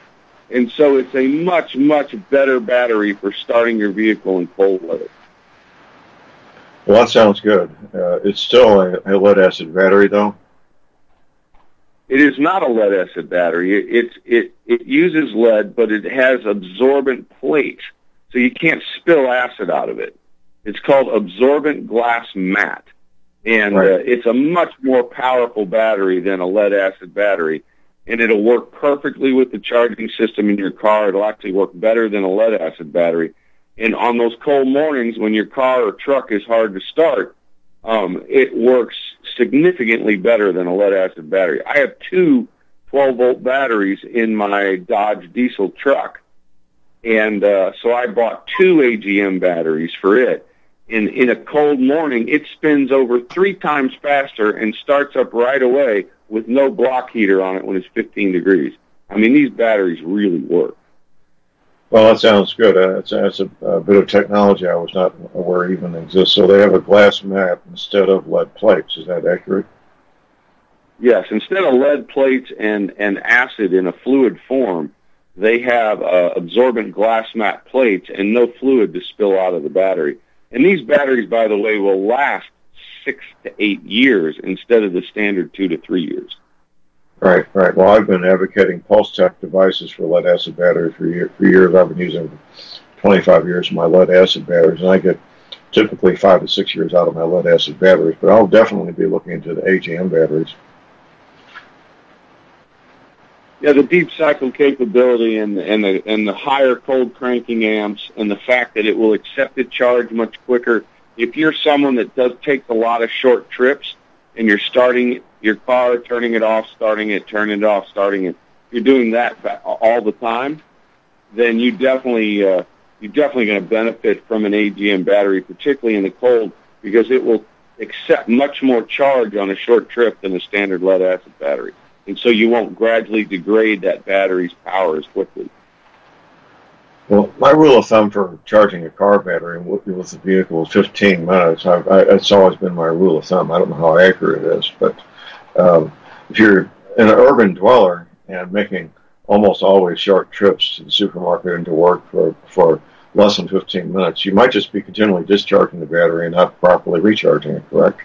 And so it's a much, much better battery for starting your vehicle in cold weather. Well, that sounds good. It's still a lead-acid battery, though? It is not a lead-acid battery. It uses lead, but it has absorbent plate, so you can't spill acid out of it. It's called absorbent glass mat. And right. It's a much more powerful battery than a lead-acid battery, and it'll work perfectly with the charging system in your car. It'll actually work better than a lead-acid battery. And on those cold mornings when your car or truck is hard to start, it works significantly better than a lead-acid battery. I have two 12-volt batteries in my Dodge diesel truck, and so I bought two AGM batteries for it. In a cold morning, it spins over 3 times faster and starts up right away with no block heater on it when it's 15 degrees. I mean, these batteries really work. Well, that sounds good. That's a bit of technology I was not aware even exists. So they have a glass mat instead of lead plates. Is that accurate? Yes. Instead of lead plates and acid in a fluid form, they have absorbent glass mat plates and no fluid to spill out of the battery. And these batteries, by the way, will last 6 to 8 years instead of the standard 2 to 3 years. Right. Well, I've been advocating pulse-tech devices for lead-acid batteries for years. I've been using 25 years of my lead-acid batteries, and I get typically 5 to 6 years out of my lead-acid batteries. But I'll definitely be looking into the AGM batteries. Yeah, the deep cycle capability and the higher cold cranking amps and the fact that it will accept a charge much quicker. If you're someone that takes a lot of short trips and you're starting your car, turning it off, starting it, turning it off, starting it, you're doing that all the time, then you're definitely going to benefit from an AGM battery, particularly in the cold, because it will accept much more charge on a short trip than a standard lead-acid battery. And so you won't gradually degrade that battery's power as quickly. Well, my rule of thumb for charging a car battery with the vehicle is 15 minutes. It's always been my rule of thumb. I don't know how accurate it is, but if you're an urban dweller and making almost always short trips to the supermarket and to work for less than 15 minutes, you might just be continually discharging the battery and not properly recharging it, correct?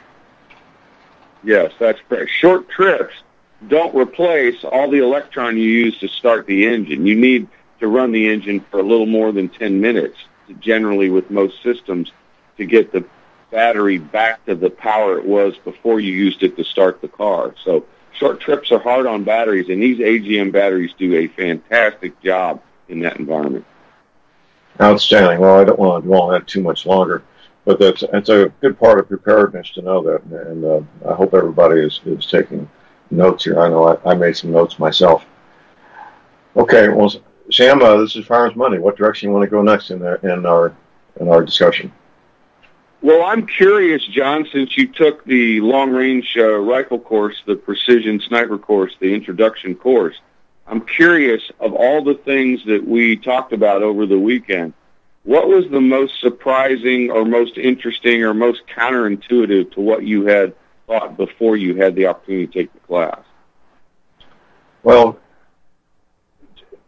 Yes, that's correct. Short trips don't replace all the electron you use to start the engine. You need to run the engine for a little more than 10 minutes, generally with most systems, to get the battery back to the power it was before you used it to start the car. So short trips are hard on batteries, and these AGM batteries do a fantastic job in that environment. Outstanding. Well, I don't want to dwell on that too much longer, but that's a good part of preparedness to know that, and I hope everybody is taking notes here. I know I made some notes myself. Okay, well, Sam, this is Firearms Monday. What direction you want to go next in our discussion? Well, I'm curious, John, since you took the long-range rifle course, the precision sniper course, the introduction course, I'm curious, of all the things that we talked about over the weekend, what was the most surprising or most interesting or most counterintuitive to what you had thought before you had the opportunity to take the class? Well,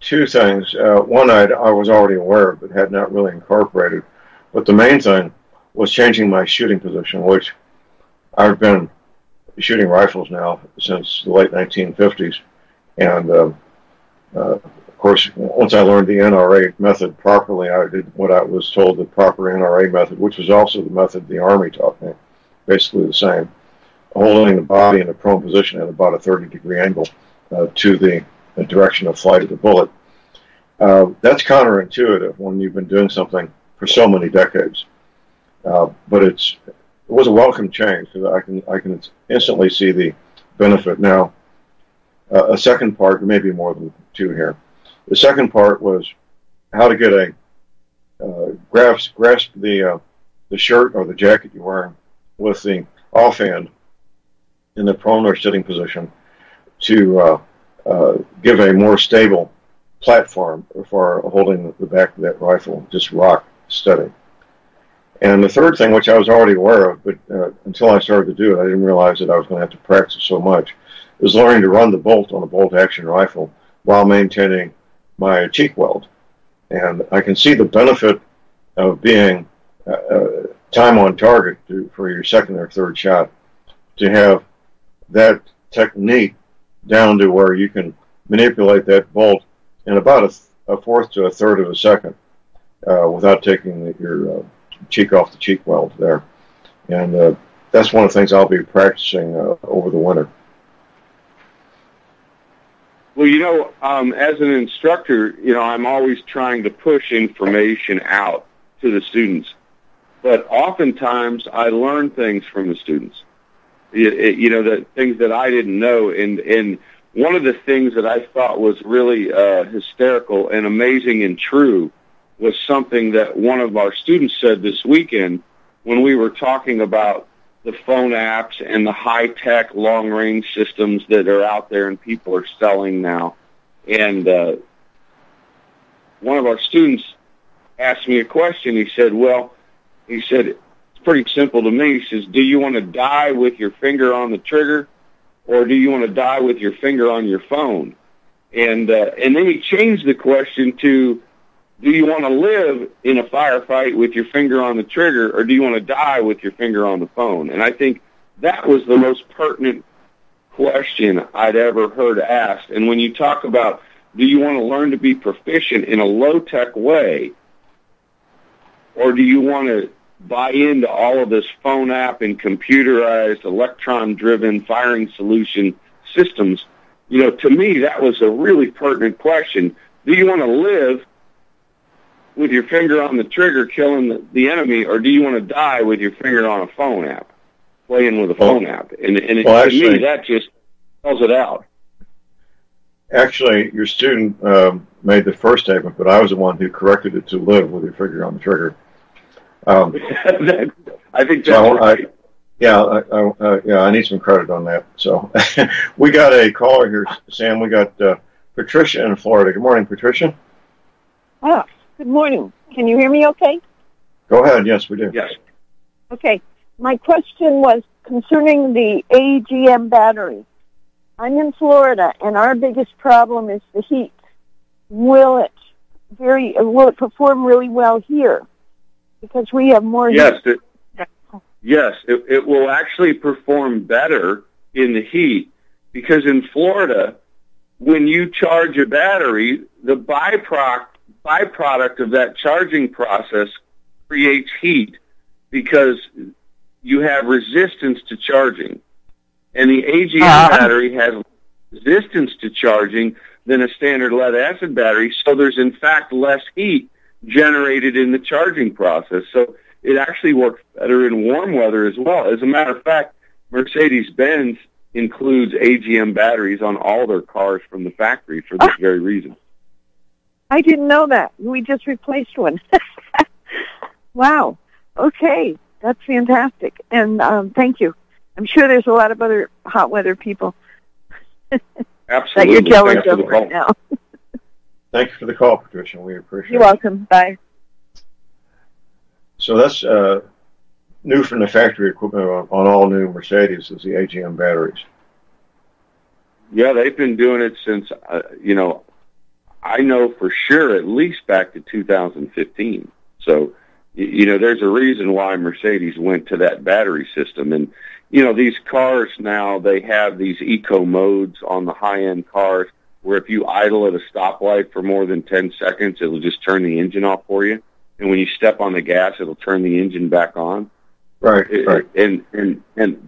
two things. One I was already aware of but had not really incorporated. But the main thing was changing my shooting position, which I've been shooting rifles now since the late 1950s. And, of course, once I learned the NRA method properly, I did what I was told the proper NRA method, which was also the method the Army taught me, basically the same, holding the body in a prone position at about a 30-degree angle to the direction of flight of the bullet. That's counterintuitive when you've been doing something for so many decades. But it was a welcome change because I can instantly see the benefit. Now, a second part, maybe more than two here. The second part was how to get grasp the shirt or the jacket you're wearing with the offhand in the prone or sitting position to give a more stable platform for holding the back of that rifle, just rock steady. And the third thing, which I was already aware of, but until I started to do it, I didn't realize that I was going to have to practice so much, is learning to run the bolt on a bolt-action rifle while maintaining my cheek weld. And I can see the benefit of being time on target for your second or third shot, to have that technique down to where you can manipulate that bolt in about a fourth to a third of a second without taking your cheek off the cheek weld there. And that's one of the things I'll be practicing over the winter. Well, as an instructor, I'm always trying to push information out to the students. But oftentimes I learn things from the students, the things that I didn't know. And one of the things that I thought was really hysterical and amazing and true was something that one of our students said this weekend when we were talking about the phone apps and the high-tech long-range systems that are out there and people are selling now. And one of our students asked me a question. He said, it's pretty simple to me. He says, do you want to die with your finger on the trigger, or do you want to die with your finger on your phone? And then he changed the question to, do you want to live in a firefight with your finger on the trigger, or do you want to die with your finger on the phone? And I think that was the most pertinent question I'd ever heard asked. And when you talk about, do you want to learn to be proficient in a low-tech way, or do you want to buy into all of this phone app and computerized, electron-driven firing solution systems, to me that was a really pertinent question. Do you want to live with your finger on the trigger killing the enemy, or do you want to die with your finger on a phone app, playing with a phone app? And to me, that just spells it out. Actually, your student made the first statement, but I was the one who corrected it to live with your finger on the trigger. I think that's right. I need some credit on that. So we got a caller here, Sam. We got Patricia in Florida. Good morning, Patricia. Good morning. Can you hear me okay? Go ahead. Yes, we do. Yes. Okay. My question was concerning the AGM battery. I'm in Florida, and our biggest problem is the heat. Will it perform really well here? Because we have more heat. Yes, it will actually perform better in the heat, because in Florida, when you charge a battery, the byproduct of that charging process creates heat because you have resistance to charging. And the AGM battery has resistance to charging than a standard lead-acid battery, so there's in fact less heat generated in the charging process. So it actually works better in warm weather as well. As a matter of fact, Mercedes-Benz includes AGM batteries on all their cars from the factory for this very reason. I didn't know that. We just replaced one. Wow. Okay. That's fantastic. And thank you. I'm sure there's a lot of other hot weather people Absolutely. that you're jealous of right now. Thank you for the call, Patricia. We appreciate it. You're welcome. Bye. So that's new from the factory equipment on all new Mercedes is the AGM batteries. Yeah, they've been doing it since, I know for sure at least back to 2015. So, there's a reason why Mercedes went to that battery system. And, these cars now, they have these eco modes on the high-end cars where if you idle at a stoplight for more than 10 seconds, it'll just turn the engine off for you. And when you step on the gas, it'll turn the engine back on. Right. And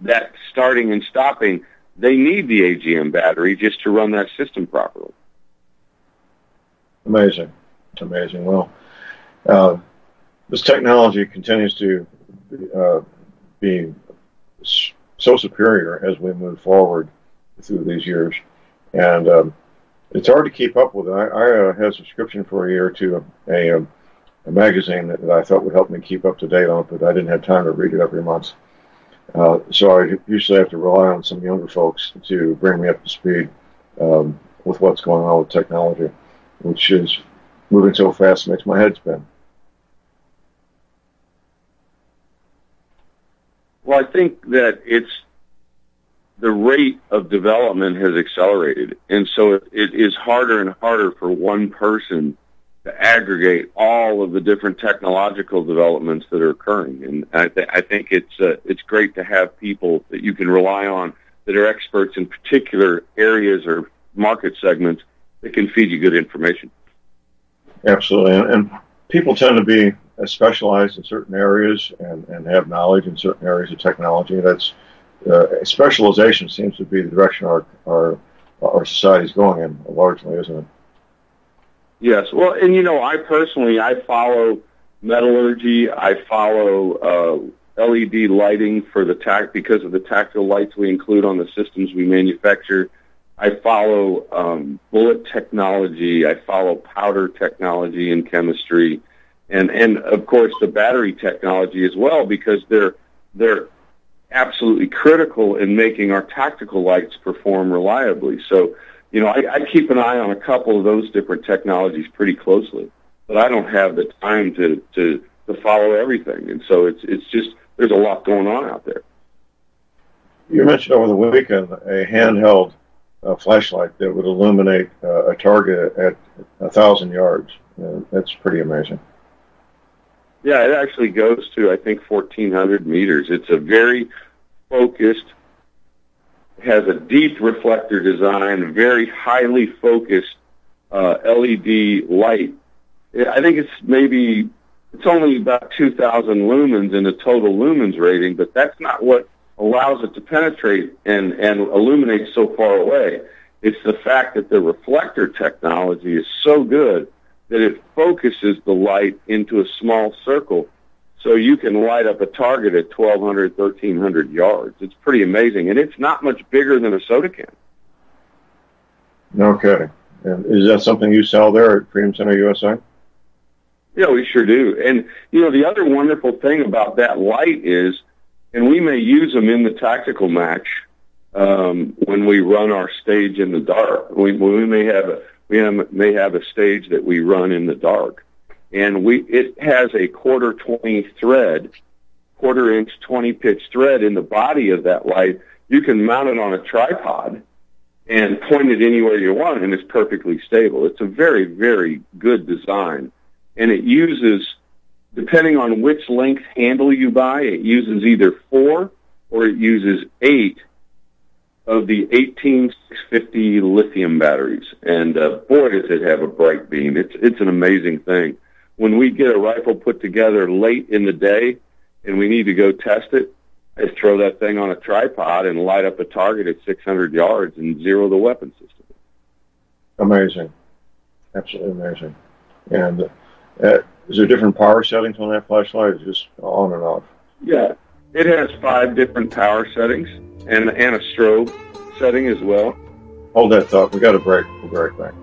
that starting and stopping, they need the AGM battery just to run that system properly. Amazing. It's amazing. Well, this technology continues to be so superior as we move forward through these years. And it's hard to keep up with it. I had a subscription for a year or two, a magazine that I thought would help me keep up to date on it, but I didn't have time to read it every month. So I usually have to rely on some younger folks to bring me up to speed with what's going on with technology, which is moving so fast it makes my head spin. Well, I think that the rate of development has accelerated, and so it is harder and harder for one person to aggregate all of the different technological developments that are occurring. And I think it's great to have people that you can rely on that are experts in particular areas or market segments that can feed you good information. Absolutely. And people tend to be specialized in certain areas and have knowledge in certain areas of technology. That's specialization seems to be the direction our society's going in largely, isn't it? Yes. Well, and I follow metallurgy. I follow LED lighting for because of the tactile lights we include on the systems we manufacture. I follow bullet technology. I follow powder technology and chemistry, and of course the battery technology as well, because they're absolutely critical in making our tactical lights perform reliably. So, I keep an eye on a couple of those different technologies pretty closely, but I don't have the time to follow everything, and so it's just there's a lot going on out there. You mentioned over the weekend a handheld flashlight that would illuminate a target at 1,000 yards. That's pretty amazing. Yeah, it actually goes to, I think, 1,400 meters. It's a very focused, has a deep reflector design, very highly focused LED light. I think it's only about 2,000 lumens in the total lumens rating, but that's not what allows it to penetrate and illuminate so far away. It's the fact that the reflector technology is so good that it focuses the light into a small circle so you can light up a target at 1,200, 1,300 yards. It's pretty amazing, and it's not much bigger than a soda can. Okay. And is that something you sell there at Freedom Center USA? Yeah, we sure do. And, the other wonderful thing about that light is, and we may use them in the tactical match when we run our stage in the dark. We may have a stage that we run in the dark, and it has a quarter inch 20 pitch thread in the body of that light. You can mount it on a tripod and point it anywhere you want, and it's perfectly stable. It's a very, very good design, and it uses depending on which length handle you buy, it uses either 4 or it uses 8 of the 18650 lithium batteries. And boy, does it have a bright beam. It's an amazing thing. When we get a rifle put together late in the day and we need to go test it, I just throw that thing on a tripod and light up a target at 600 yards and zero the weapon system. Amazing. Absolutely amazing. And is there different power settings on that flashlight? Is it just on and off? Yeah. It has 5 different power settings and a strobe setting as well. Hold that thought. We got a break. We'll be right back.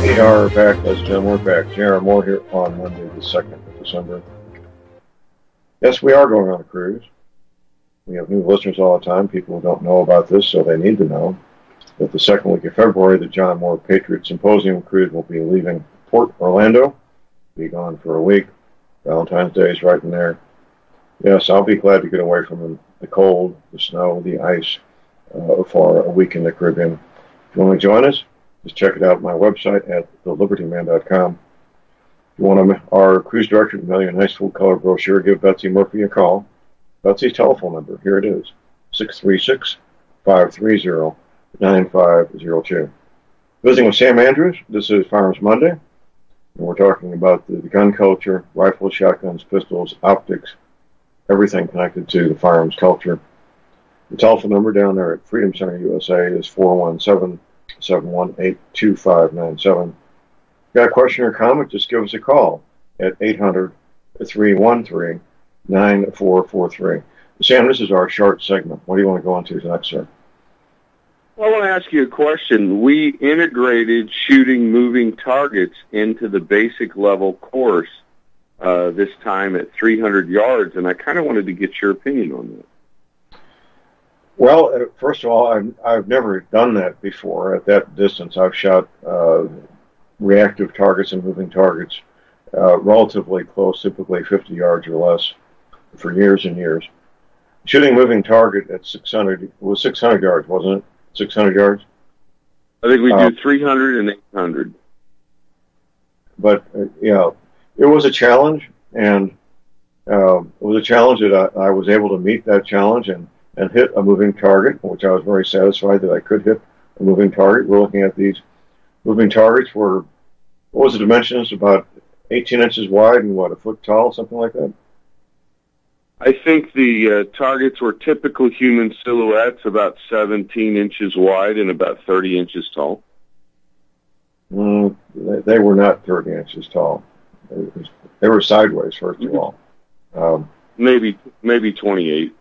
We are back, ladies and gentlemen. We're back. J.R. Moore here on Monday, the 2nd of December. Yes, we are going on a cruise. We have new listeners all the time. People who don't know about this, so they need to know that the second week of February, the John Moore Patriot Symposium cruise will be leaving Port Orlando. Be gone for a week. Valentine's Day is right in there. Yes, I'll be glad to get away from the cold, the snow, the ice for a week in the Caribbean. If you want to join us, just check it out on my website at thelibertyman.com. If you want our cruise director to mail you a nice full-color brochure, give Betsy Murphy a call. Betsy's telephone number, here it is, 636-530-9502. Visiting with Sam Andrews, this is Firearms Monday, and we're talking about the gun culture, rifles, shotguns, pistols, optics, everything connected to the firearms culture. The telephone number down there at Freedom Center USA is 417-718-2597. Got a question or comment, just give us a call at 800-313-9443. Sam, this is our short segment. What do you want to go on to next, sir? Well, I want to ask you a question. We integrated shooting moving targets into the basic level course this time at 300 yards, and I kind of wanted to get your opinion on that. Well, first of all, I've never done that before. At that distance, I've shot reactive targets and moving targets relatively close, typically 50 yards or less, for years and years. Shooting moving target at 600, it was 600 yards, wasn't it? 600 yards? I think we do 300 and 800. But, it was a challenge, and it was a challenge that I was able to meet that challenge and hit a moving target, which I was very satisfied that I could hit a moving target. We're looking at these moving targets were, what was the dimensions, about 18 inches wide and a foot tall, something like that? I think the targets were typical human silhouettes, about 17 inches wide and about 30 inches tall. They were not 30 inches tall. They were sideways, first of all. Maybe 28.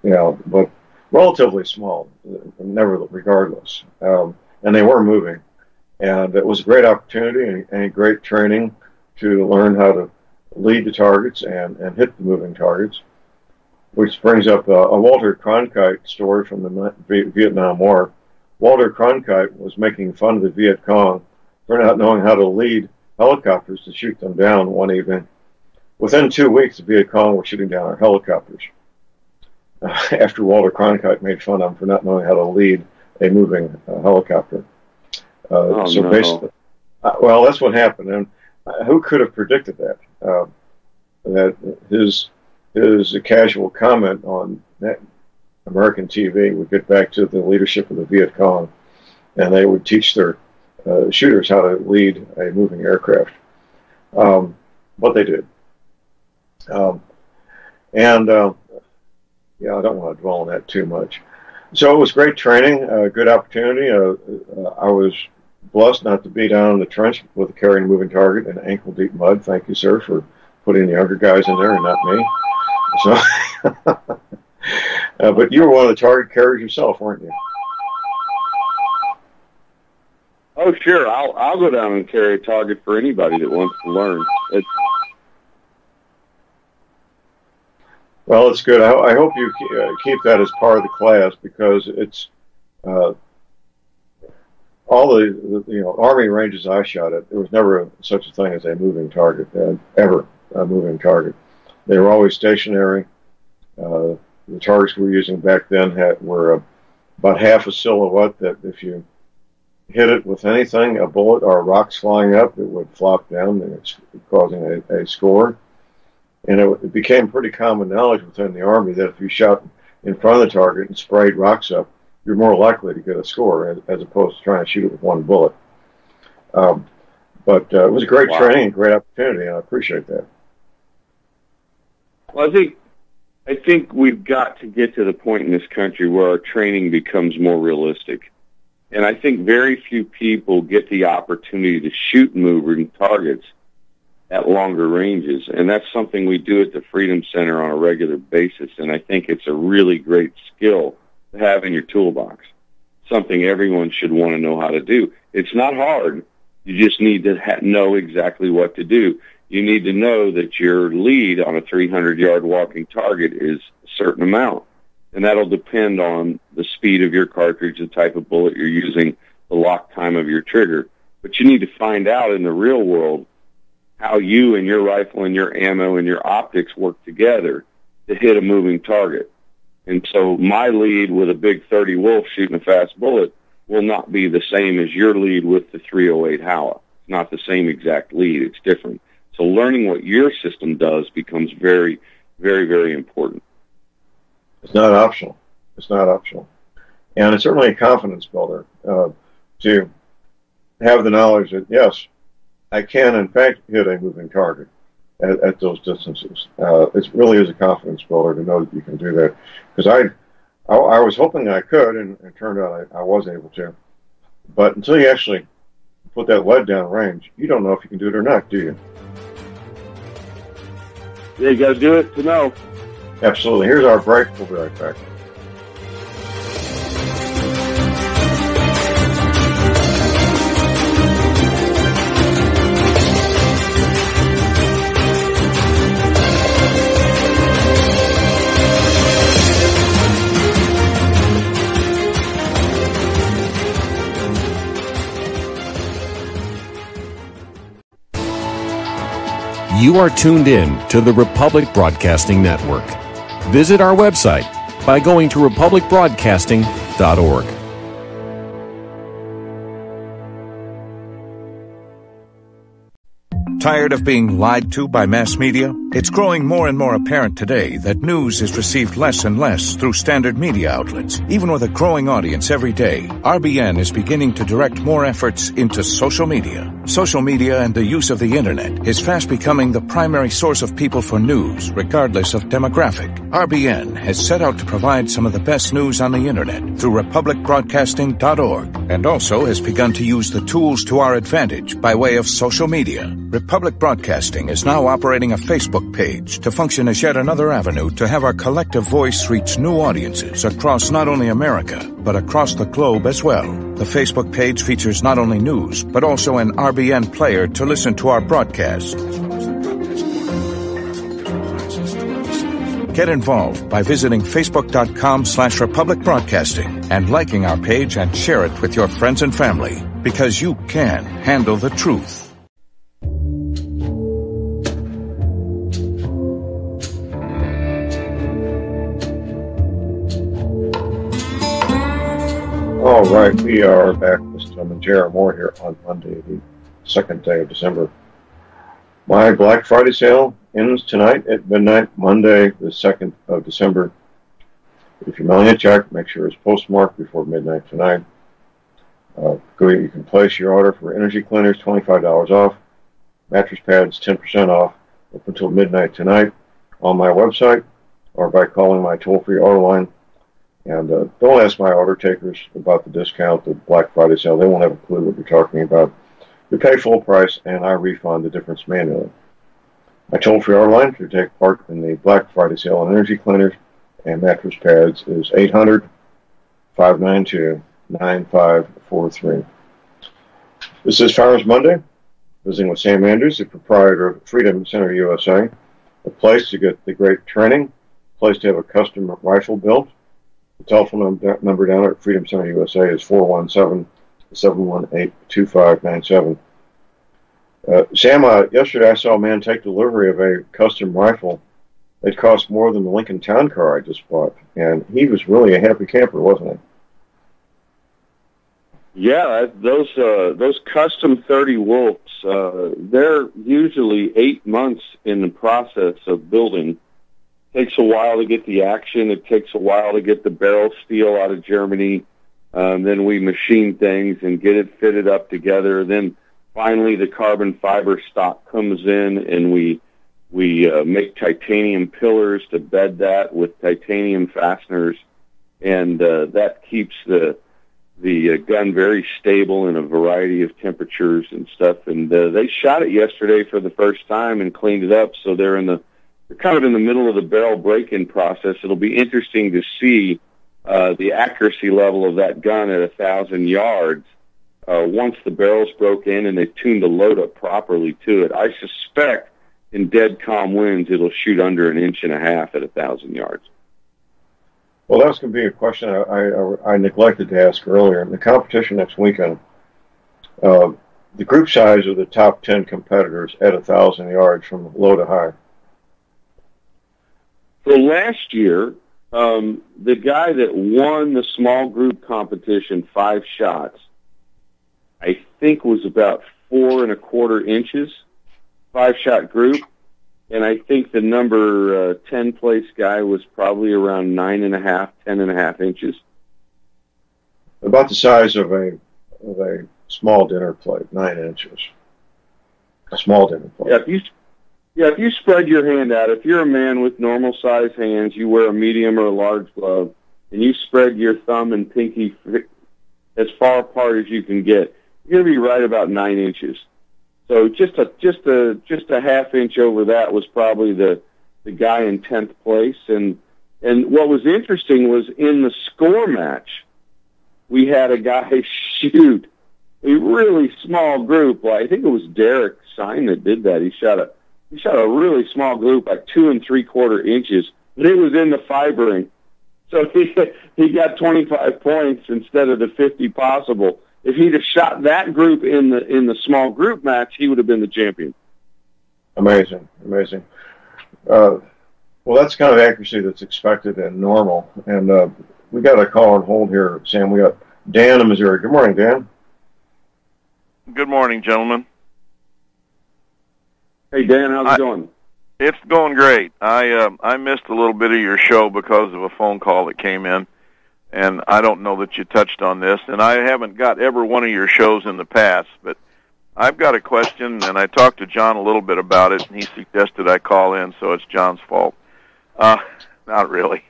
Yeah, but relatively small, regardless. And they were moving. And it was a great opportunity and great training to learn how to lead the targets and hit the moving targets, which brings up a Walter Cronkite story from the Vietnam War. Walter Cronkite was making fun of the Viet Cong for not knowing how to lead helicopters to shoot them down one evening. Within 2 weeks, the Viet Cong were shooting down our helicopters. After Walter Cronkite made fun of him for not knowing how to lead a moving helicopter. Basically, well, that's what happened. And who could have predicted that? That his casual comment on American TV would get back to the leadership of the Viet Cong, and they would teach their shooters how to lead a moving aircraft. But they did. I don't want to dwell on that too much. So it was great training, a good opportunity. I was blessed not to be down in the trench with carrying a moving target in ankle-deep mud. Thank you, sir, for putting the younger guys in there and not me. So, but you were one of the target carriers yourself, weren't you? Oh, sure. I'll go down and carry a target for anybody that wants to learn. Well, it's good. I hope you keep that as part of the class, because it's all the Army ranges I shot at. There was never such a thing as a moving target, ever a moving target. They were always stationary. The targets we were using back then were about half a silhouette, that if you hit it with anything, a bullet or rocks flying up, it would flop down, and it's causing a score. And it became pretty common knowledge within the Army that if you shot in front of the target and sprayed rocks up, you're more likely to get a score as opposed to trying to shoot it with one bullet. But it was a great training and great opportunity, and I appreciate that. Well, I think we've got to get to the point in this country where our training becomes more realistic. And I think very few people get the opportunity to shoot moving targets at longer ranges. And that's something we do at the Freedom Center on a regular basis. And I think it's a really great skill to have in your toolbox. Something everyone should want to know how to do. It's not hard. You just need to know exactly what to do. You need to know that your lead on a 300-yard walking target is a certain amount. And that'll depend on the speed of your cartridge, the type of bullet you're using, the lock time of your trigger. But you need to find out in the real world how you and your rifle and your ammo and your optics work together to hit a moving target. And so my lead with a big 30 Wolf shooting a fast bullet will not be the same as your lead with the 308 Howa. It's not the same exact lead. It's different. So learning what your system does becomes very, very, very important. It's not optional. It's not optional. And it's certainly a confidence builder to have the knowledge that, yes, I can, in fact, hit a moving target at those distances. It really is a confidence builder to know that you can do that. Because I was hoping I could, and it turned out I was able to. But until you actually put that lead down range, you don't know if you can do it or not, do you? Yeah, you got to do it to know. Absolutely. Here's our break. We'll be right back. You are tuned in to the Republic Broadcasting Network. Visit our website by going to republicbroadcasting.org. Tired of being lied to by mass media? It's growing more and more apparent today that news is received less and less through standard media outlets. Even with a growing audience every day, RBN is beginning to direct more efforts into social media. Social media and the use of the internet is fast becoming the primary source of people for news, regardless of demographic. RBN has set out to provide some of the best news on the internet through republicbroadcasting.org, and also has begun to use the tools to our advantage by way of social media. Republic Broadcasting is now operating a Facebook page to function as yet another avenue to have our collective voice reach new audiences across not only America, but across the globe as well. The Facebook page features not only news, but also an RBN player to listen to our broadcasts. Get involved by visiting facebook.com/Republic Broadcasting and liking our page and share it with your friends and family, because you can handle the truth. All right, we are back this time in Jared Moore here on Monday, the 2nd day of December. My Black Friday sale ends tonight at midnight, Monday, the 2nd of December. If you're mailing a check, make sure it's postmarked before midnight tonight. You can place your order for energy cleaners, $25 off, mattress pads, 10% off, up until midnight tonight on my website or by calling my toll-free order line. And don't ask my order takers about the discount, the Black Friday sale. They won't have a clue what you're talking about. We pay full price, and I refund the difference manually. My toll-free order line to take part in the Black Friday sale on energy cleaners and mattress pads is 800-592-9543. This is Farmers Monday, visiting with Sam Andrews, the proprietor of Freedom Center USA, a place to get the great training, a place to have a custom rifle built. The telephone number down at Freedom Center USA is 417-718-2597. Sam, yesterday I saw a man take delivery of a custom rifle. It cost more than the Lincoln Town Car I just bought, and he was really a happy camper, wasn't he? Yeah, those custom 30 Wolves, they're usually 8 months in the process of building. Takes a while to get the action. It takes a while to get the barrel steel out of Germany. Then we machine things and get it fitted up together. Then finally the carbon fiber stock comes in, and we make titanium pillars to bed that with titanium fasteners, and that keeps the gun very stable in a variety of temperatures and stuff. And they shot it yesterday for the first time and cleaned it up, so they're kind of in the middle of the barrel break-in process. It'll be interesting to see the accuracy level of that gun at 1,000 yards once the barrel's broke in and they tuned the load up properly to it. I suspect in dead calm winds it'll shoot under 1.5 inches at 1,000 yards. Well, that's going to be a question I neglected to ask earlier. In the competition next weekend, the group size of the top 10 competitors at 1,000 yards from low to high. So last year, the guy that won the small group competition 5 shots, I think was about 4.25 inches, 5-shot group. And I think the number 10 place guy was probably around 9.5, 10.5 inches. About the size of a small dinner plate, 9 inches. A small dinner plate. If you spread your hand out, if you're a man with normal size hands, you wear a medium or a large glove, and you spread your thumb and pinky as far apart as you can get, you're going to be right about 9 inches. So just a half inch over that was probably the guy in 10th place. And what was interesting was in the score match, we had a guy shoot a really small group. Well, I think it was Derek Sign that did that. He shot a really small group, like 2 3/4 inches, but it was in the fibering. So he got 25 points instead of the 50 possible. If he'd have shot that group in the small group match, he would have been the champion. Amazing. Well, that's the kind of accuracy that's expected and normal. And we got a call on hold here, Sam. We got Dan in Missouri. Good morning, Dan. Good morning, gentlemen. Hey, Dan, how's it going? It's going great. I missed a little bit of your show because of a phone call that came in, and I don't know that you touched on this, and I haven't got every one of your shows in the past, but I've got a question, and I talked to John a little bit about it, and he suggested I call in, so it's John's fault. Not really.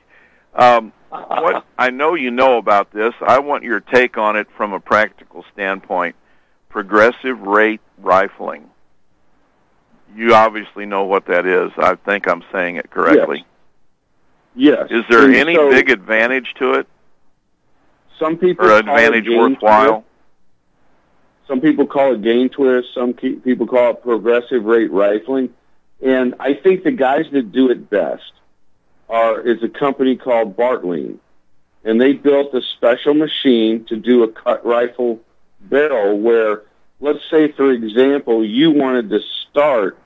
What I know you know about this. I want your take on it from a practical standpoint. Progressive rate rifling. You obviously know what that is. I think I'm saying it correctly. Yes. Is there any big advantage to it? Some people or advantage worthwhile? Some people call it gain twist. Some people call it progressive rate rifling. And I think the guys that do it best is a company called Bartlein. And they built a special machine to do a cut rifle barrel where, let's say, for example, you wanted to start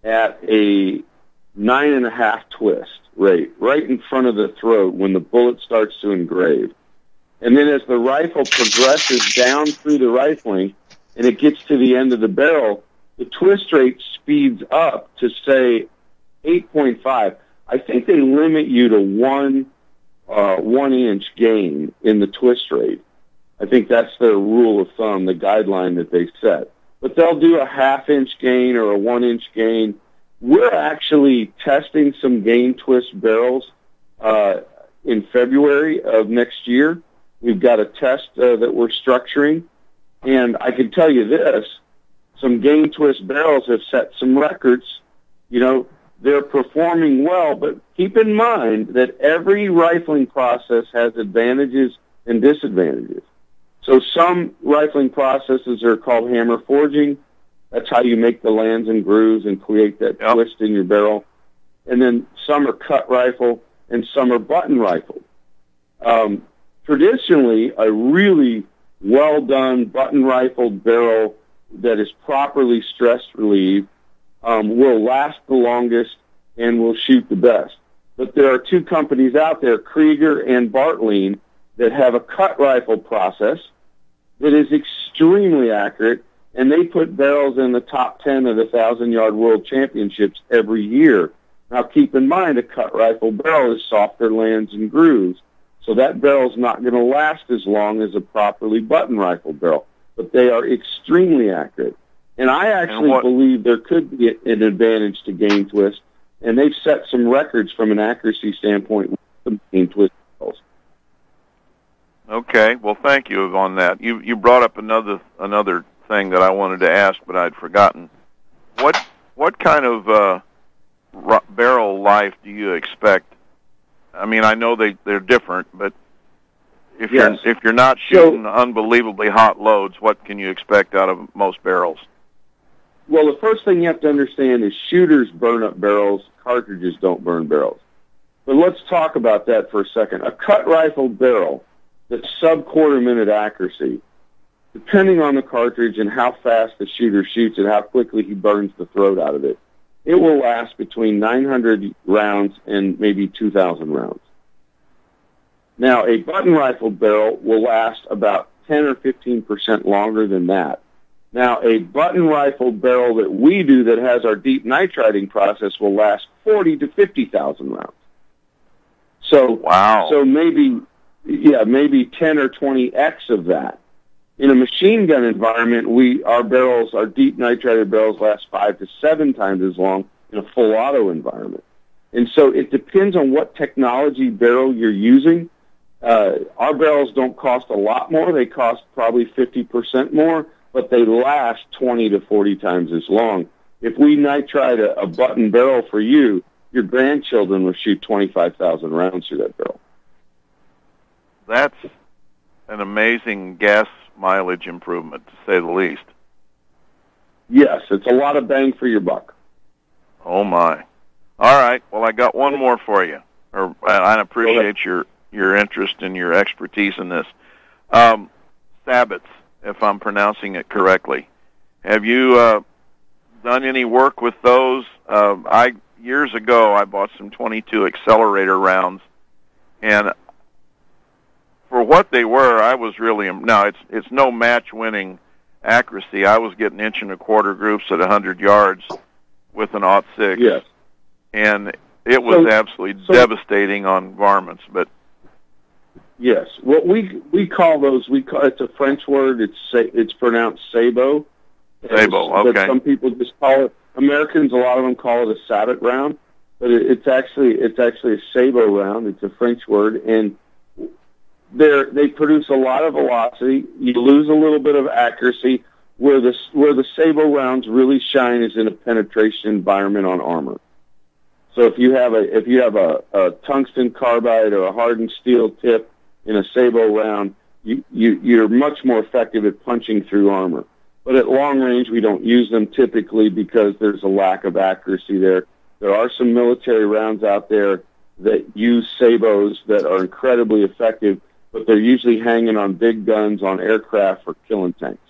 at a 9.5 twist rate, right in front of the throat when the bullet starts to engrave. And then as the rifle progresses down through the rifling and it gets to the end of the barrel, the twist rate speeds up to, say, 8.5. I think they limit you to 1 inch gain in the twist rate. I think that's their rule of thumb, the guideline that they set. But they'll do a 1/2 inch gain or a 1 inch gain. We're actually testing some gain twist barrels in February of next year. We've got a test that we're structuring. And I can tell you this, some gain twist barrels have set some records. You know, they're performing well, but keep in mind that every rifling process has advantages and disadvantages. So some rifling processes are called hammer forging. That's how you make the lands and grooves and create that twist in your barrel. And then some are cut rifle and some are button rifle. Traditionally, a really well-done button-rifled barrel that is properly stress-relieved will last the longest and will shoot the best. But there are two companies out there, Krieger and Bartlein, that have a cut rifle process that is extremely accurate, and they put barrels in the top 10 of the 1,000-yard world championships every year. Now, keep in mind, a cut rifle barrel is softer lands and grooves, so that barrel's not going to last as long as a properly button rifle barrel, but they are extremely accurate. And I actually believe there could be an advantage to gain twist, and they've set some records from an accuracy standpoint with some gain twist barrels. Okay, well, thank you on that. You brought up another thing that I wanted to ask, but I'd forgotten. What kind of barrel life do you expect? I mean, I know they're different, but if you're not shooting unbelievably hot loads, what can you expect out of most barrels? Well, the first thing you have to understand is shooters burn up barrels, cartridges don't burn barrels. But let's talk about that for a second. A cut rifle barrel that's sub-quarter minute accuracy, depending on the cartridge and how fast the shooter shoots and how quickly he burns the throat out of it, it will last between 900 rounds and maybe 2,000 rounds. Now, a button rifle barrel will last about 10 or 15% longer than that. Now, a button rifle barrel that we do that has our deep nitriding process will last 40 to 50,000 rounds. So, wow. So maybe 10 or 20x of that. In a machine gun environment, our deep nitrided barrels last 5 to 7 times as long in a full auto environment. And so it depends on what technology barrel you're using. Our barrels don't cost a lot more. They cost probably 50% more, but they last 20 to 40 times as long. If we nitride a button barrel for you, your grandchildren will shoot 25,000 rounds through that barrel. That's an amazing gas mileage improvement, to say the least. Yes, it's a lot of bang for your buck. Oh, my. All right, well, I got one more for you. I appreciate your interest and your expertise in this. Sabots, if I'm pronouncing it correctly. Have you done any work with those? Years ago, I bought some 22 accelerator rounds, and for what they were, I was really... Now, it's no match-winning accuracy. I was getting 1 1/4 groups at 100 yards with an .06. Yes. And it was absolutely devastating on varmints, but... Yes. What we call those, it's a French word. It's pronounced sabot. Sabot, okay. But some people just call it... Americans, a lot of them call it a sabot round, but it's actually a sabot round. It's a French word, and they produce a lot of velocity. You lose a little bit of accuracy. Where the sabot rounds really shine is in a penetration environment on armor. So if you have a tungsten carbide or a hardened steel tip in a sabot round, you're much more effective at punching through armor. But at long range, we don't use them typically because there's a lack of accuracy there. There are some military rounds out there that use sabots that are incredibly effective, but they're usually hanging on big guns on aircraft for killing tanks.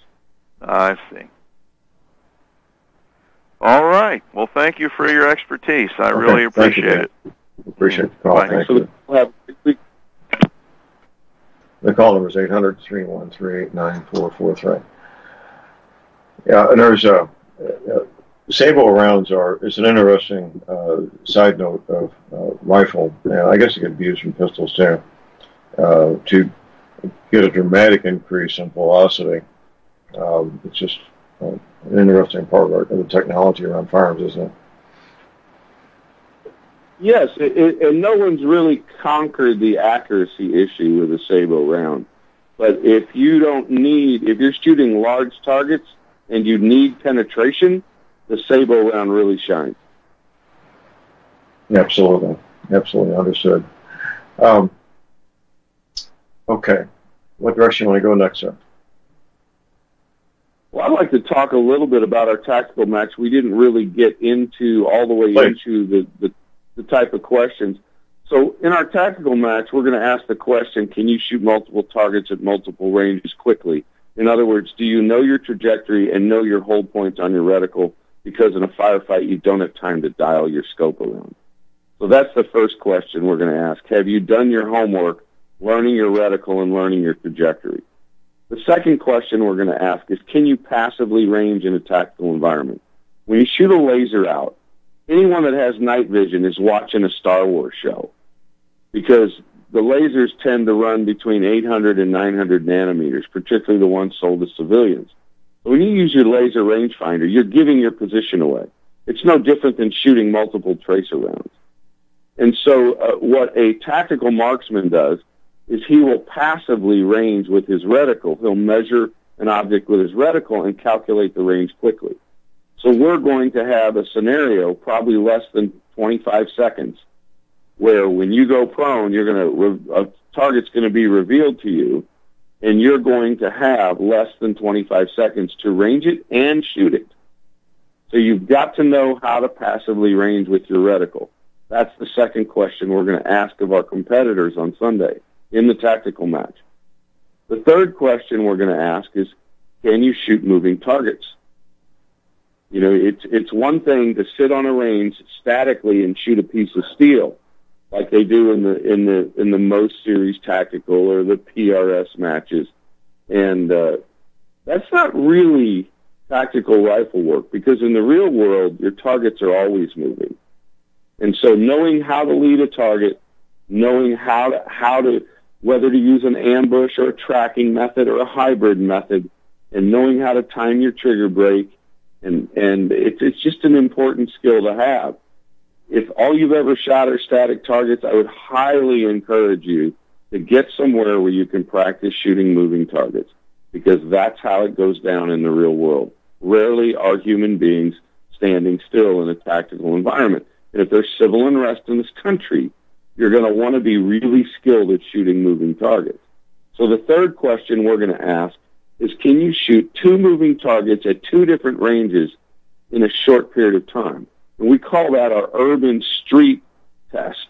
I see. All right. Well, thank you for your expertise. I really appreciate it. Appreciate the call. Thank you. The call number is 800-313-9443. Yeah, and there's sabot rounds is an interesting side note of rifle, and I guess it could be used in pistols too, to get a dramatic increase in velocity. It's just an interesting part of the technology around firearms, isn't it? Yes, and no one's really conquered the accuracy issue with a sabot round. But if you're shooting large targets and you need penetration, the sabot round really shines. Absolutely understood. Okay, what direction you want to go next, sir? Well, I'd like to talk a little bit about our tactical match. We didn't really get into all the way into the type of questions. So in our tactical match, we're going to ask the question, can you shoot multiple targets at multiple ranges quickly? In other words, do you know your trajectory and know your hold points on your reticle? Because in a firefight, you don't have time to dial your scope around. So that's the first question we're going to ask. Have you done your homework, learning your reticle and learning your trajectory? The second question we're going to ask is, can you passively range in a tactical environment? When you shoot a laser out, anyone that has night vision is watching a Star Wars show, because the lasers tend to run between 800 and 900 nanometers, particularly the ones sold to civilians. So when you use your laser rangefinder, you're giving your position away. It's no different than shooting multiple tracer rounds. And so what a tactical marksman does is he will passively range with his reticle. He'll measure an object with his reticle and calculate the range quickly. So we're going to have a scenario, probably less than 25 seconds, where when you go prone, a target's going to be revealed to you, and you're going to have less than 25 seconds to range it and shoot it. So you've got to know how to passively range with your reticle. That's the second question we're going to ask of our competitors on Sunday in the tactical match. The third question we're going to ask is, can you shoot moving targets? You know, it's one thing to sit on a range statically and shoot a piece of steel, like they do in the most series tactical or the PRS matches, and that's not really tactical rifle work, because in the real world your targets are always moving, and so knowing how to lead a target, knowing how to whether to use an ambush or a tracking method or a hybrid method, and knowing how to time your trigger brake, and it's just an important skill to have. If all you've ever shot are static targets, I would highly encourage you to get somewhere where you can practice shooting moving targets, because that's how it goes down in the real world. Rarely are human beings standing still in a tactical environment. And if there's civil unrest in this country, you're going to want to be really skilled at shooting moving targets. So the third question we're going to ask is, can you shoot two moving targets at two different ranges in a short period of time? And we call that our urban street test,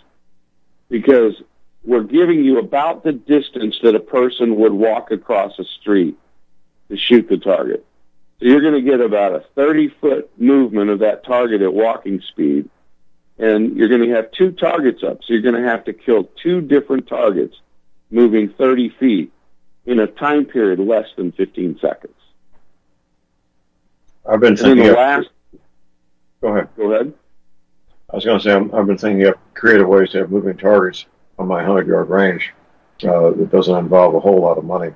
because we're giving you about the distance that a person would walk across a street to shoot the target. So you're going to get about a 30-foot movement of that target at walking speed, and you're going to have two targets up. So you're going to have to kill two different targets moving 30 feet in a time period less than 15 seconds. I've been thinking Go ahead. I was going to say, I've been thinking of creative ways to have moving targets on my 100-yard range that doesn't involve a whole lot of money.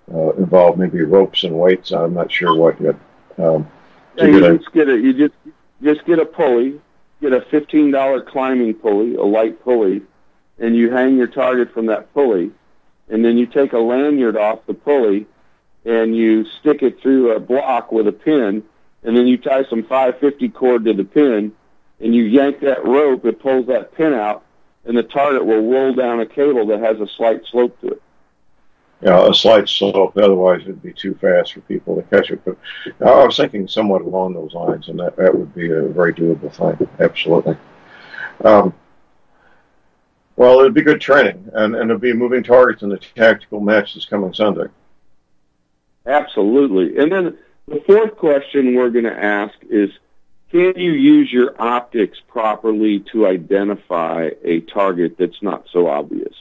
Involve maybe ropes and weights. I'm not sure what yet. You just get a pulley, get a $15 climbing pulley, a light pulley, and you hang your target from that pulley, and then you take a lanyard off the pulley and you stick it through a block with a pin, and then you tie some 550 cord to the pin, and you yank that rope, it pulls that pin out, and the target will roll down a cable that has a slight slope to it. Yeah, a slight slope, otherwise it'd be too fast for people to catch it. But I was thinking somewhat along those lines, and that would be a very doable thing, absolutely. Well, it'd be good training, and it'd be moving targets in the tactical match this coming Sunday. Absolutely. And then the fourth question we're going to ask is, can you use your optics properly to identify a target that's not so obvious?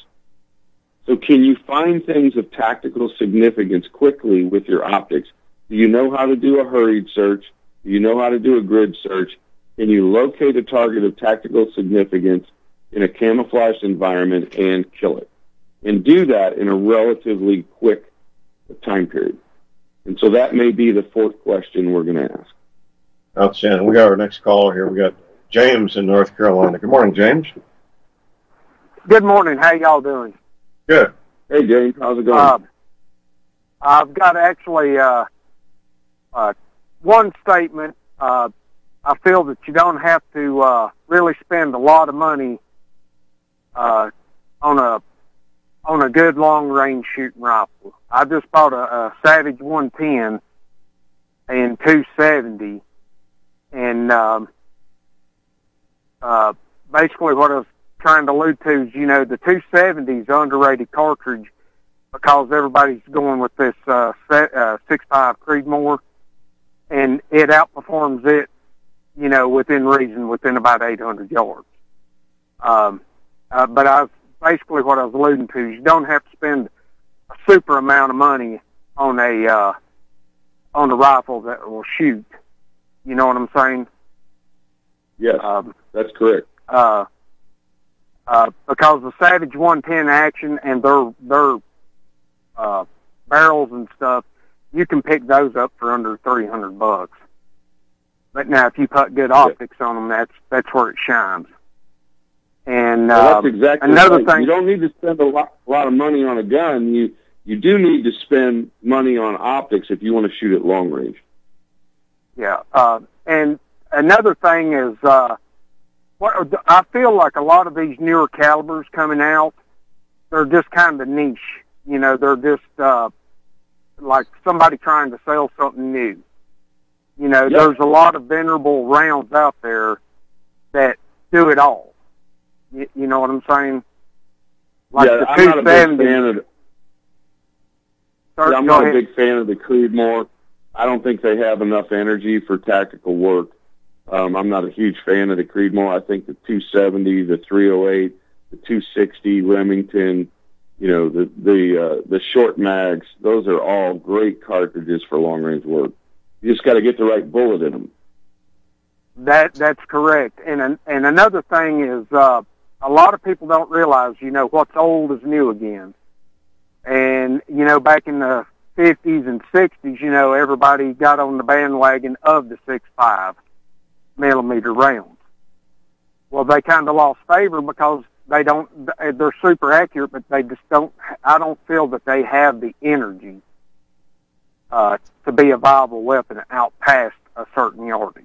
So can you find things of tactical significance quickly with your optics? Do you know how to do a hurried search? Do you know how to do a grid search? Can you locate a target of tactical significance in a camouflaged environment and kill it? And do that in a relatively quick time period. And so that may be the fourth question we're going to ask. Outstanding. We got our next caller here. We got James in North Carolina. Good morning, James. Good morning. How y'all doing? Good. Hey, James. How's it going? I've got actually one statement. I feel that you don't have to really spend a lot of money on a good long-range shooting rifle. I just bought a Savage 110 and 270, and basically what I was trying to allude to is, the 270 is an underrated cartridge because everybody's going with this 6.5 Creedmoor, and it outperforms it, within reason, within about 800 yards. But basically what I was alluding to is you don't have to spend a super amount of money on a rifle that will shoot. You know what I'm saying? Yes, that's correct. Because the Savage 110 action and their barrels and stuff, you can pick those up for under $300. But now, if you put good optics on them, that's where it shines. And that's exactly another right. thing, you don't need to spend a lot of money on a gun. You do need to spend money on optics if you want to shoot at long range. Yeah, and another thing is, what I feel like a lot of these newer calibers coming out, they're just kind of niche. They're just like somebody trying to sell something new. There's a lot of venerable rounds out there that do it all. You know what I'm saying? Like the I'm not a big fan of. I'm not a big fan of the Creedmoor. I don't think they have enough energy for tactical work. I'm not a huge fan of the Creedmoor. I think the 270, the 308, the 260 Remington, the short mags, those are all great cartridges for long range work. You just got to get the right bullet in them. That's correct. And another thing is, a lot of people don't realize, what's old is new again. And, back in the 50s and 60s, everybody got on the bandwagon of the 6.5 millimeter rounds. Well, they kind of lost favor because they're super accurate, but they just I don't feel that they have the energy to be a viable weapon out past a certain yardage.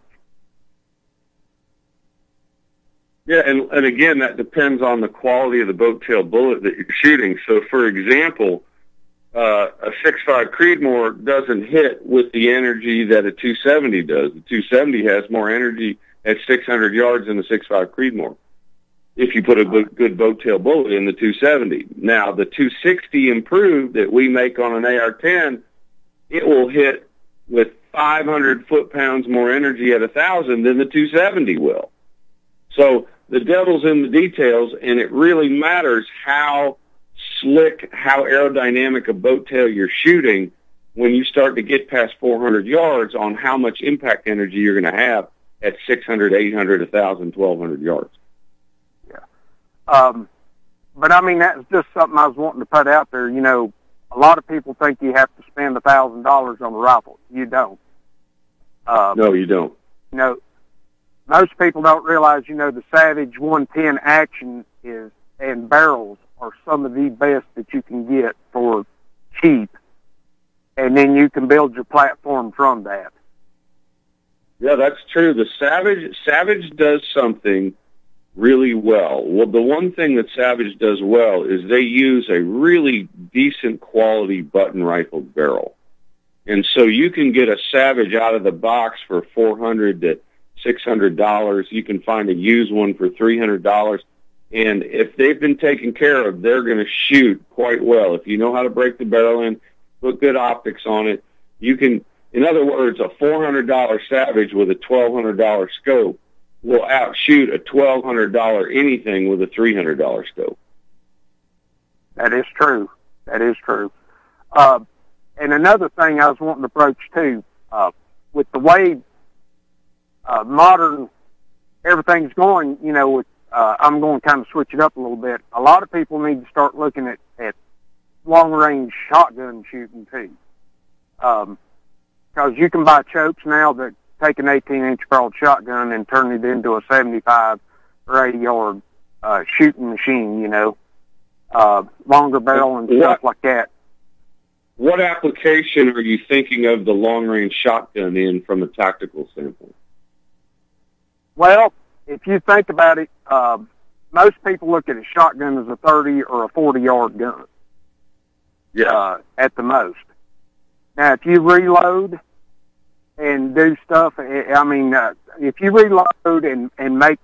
Yeah, and again, that depends on the quality of the boat tail bullet that you're shooting. So, for example, a 6.5 Creedmoor doesn't hit with the energy that a 270 does. The 270 has more energy at 600 yards than the 6.5 Creedmoor, if you put a good boat tail bullet in the 270. Now, the 260 improved that we make on an AR-10, it will hit with 500 foot-pounds more energy at 1,000 than the 270 will. So the devil's in the details, and it really matters how slick, how aerodynamic a boat tail you're shooting when you start to get past 400 yards on how much impact energy you're going to have at 600, 800, 1,000, 1,200 yards. Yeah. But, I mean, that's just something I was wanting to put out there. A lot of people think you have to spend $1,000 on a rifle. You don't. No, you don't. Most people don't realize, the Savage 110 action and barrels are some of the best that you can get for cheap, and then you can build your platform from that. Yeah, that's true. The Savage does something really well. Well, the one thing that Savage does well is they use a really decent quality button rifle barrel. And so you can get a Savage out of the box for $400 to $600. You can find a used one for $300. And if they've been taken care of, they're going to shoot quite well. If you know how to break the barrel in, put good optics on it, you can, in other words, a $400 Savage with a $1,200 scope will outshoot a $1,200 anything with a $300 scope. That is true. That is true. And another thing I was wanting to approach too, with the way modern everything's going, with I'm going to kind of switch it up a little bit. A lot of people need to start looking at long-range shotgun shooting too, because you can buy chokes now that take an 18-inch barrel shotgun and turn it into a 75 or 80-yard shooting machine. Longer barrel and stuff like that. What application are you thinking of the long-range shotgun in from a tactical standpoint? Well, if you think about it, most people look at a shotgun as a 30 or a 40-yard gun. at the most. Now, if you reload and do stuff, if you reload and make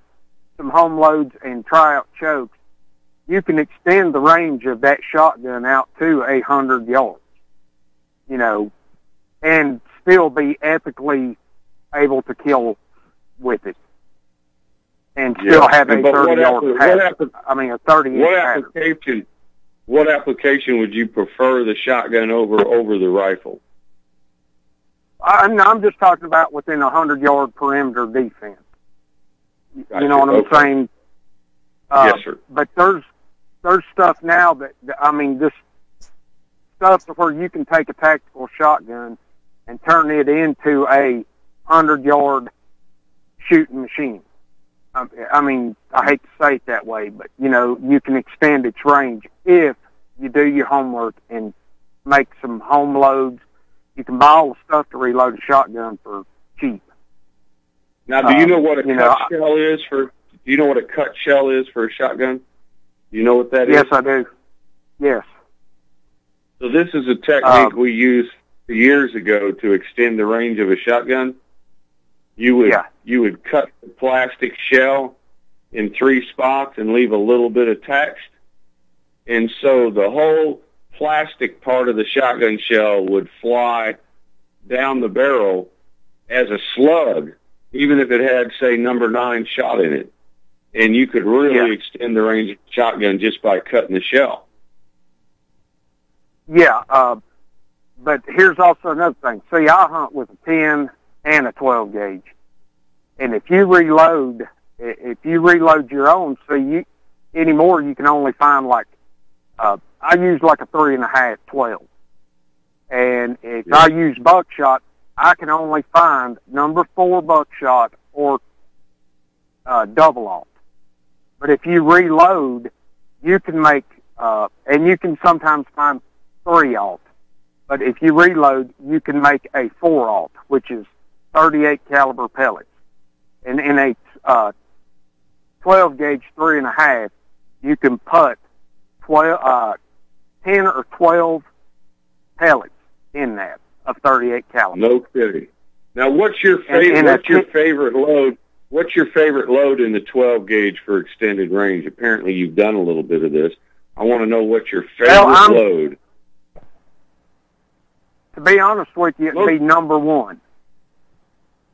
some home loads and try out chokes, you can extend the range of that shotgun out to 100 yards, and still be ethically able to kill with it, and still have a 30-yard pattern. A 30-inch pattern. What application would you prefer the shotgun over the rifle? I'm just talking about within 100-yard perimeter defense. Gotcha. You know what I'm saying? Yes, sir. But there's stuff now this stuff where you can take a tactical shotgun and turn it into a 100-yard shooting machine. I hate to say it that way, but, you can extend its range if you do your homework and make some home loads. You can buy all the stuff to reload a shotgun for cheap. Now, do you know what a cut shell is for? Do you know what a cut shell is for a shotgun? Do you know what that is? Yes, I do. Yes. So this is a technique we used years ago to extend the range of a shotgun. You would cut the plastic shell in 3 spots and leave a little bit of text, and so the whole plastic part of the shotgun shell would fly down the barrel as a slug, even if it had, say, number 9 shot in it. And you could really extend the range of the shotgun just by cutting the shell. Yeah, but here's also another thing. See, I hunt with a 10 and a 12 gauge. And if you reload your own, anymore you can only find I use like a 3.5 12. And if I use buckshot, I can only find number 4 buckshot or double alt. But if you reload, you can make, and you can sometimes find 3 alt. But if you reload, you can make a 4 alt, which is 38 caliber pellets. And in a 12 gauge 3.5, you can put 10 or 12 pellets in that of 38 caliber. No kidding. Now, what's your favorite load? What's your favorite load in the 12 gauge for extended range? Apparently, you've done a little bit of this. I want to know what's your favorite load. To be honest with you, it'd be number 1.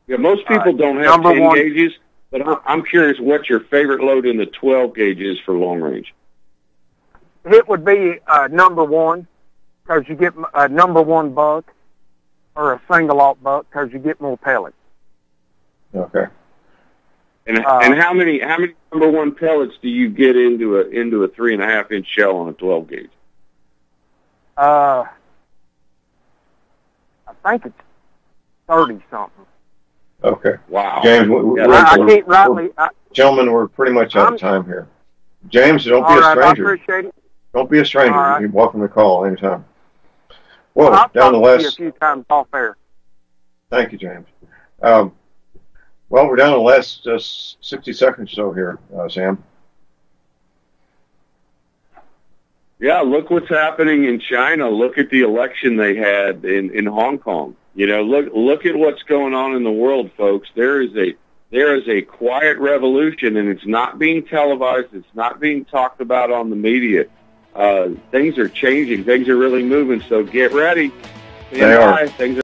Yeah, most people don't have 10 gauges, but I'm curious what your favorite load in the 12 gauge is for long range. It would be number 1, because you get a number 1 buck, or a single alt buck, because you get more pellets. Okay. And how many number 1 pellets do you get into a 3.5 inch shell on a 12 gauge? I think it's 30 something. Okay. Wow. James, gentlemen, we're pretty much out of time here. James, don't be a stranger. I appreciate it. Don't be a stranger. Right. You're welcome to call anytime. Well, I've down the last. You a few times off air. Thank you, James. Well, we're down to the last 60 seconds or so here, Sam. Yeah, look what's happening in China. Look at the election they had in Hong Kong. Look at what's going on in the world, folks. There is a quiet revolution, and it's not being televised. It's not being talked about on the media. Things are changing. Things are really moving. So get ready. They are. Things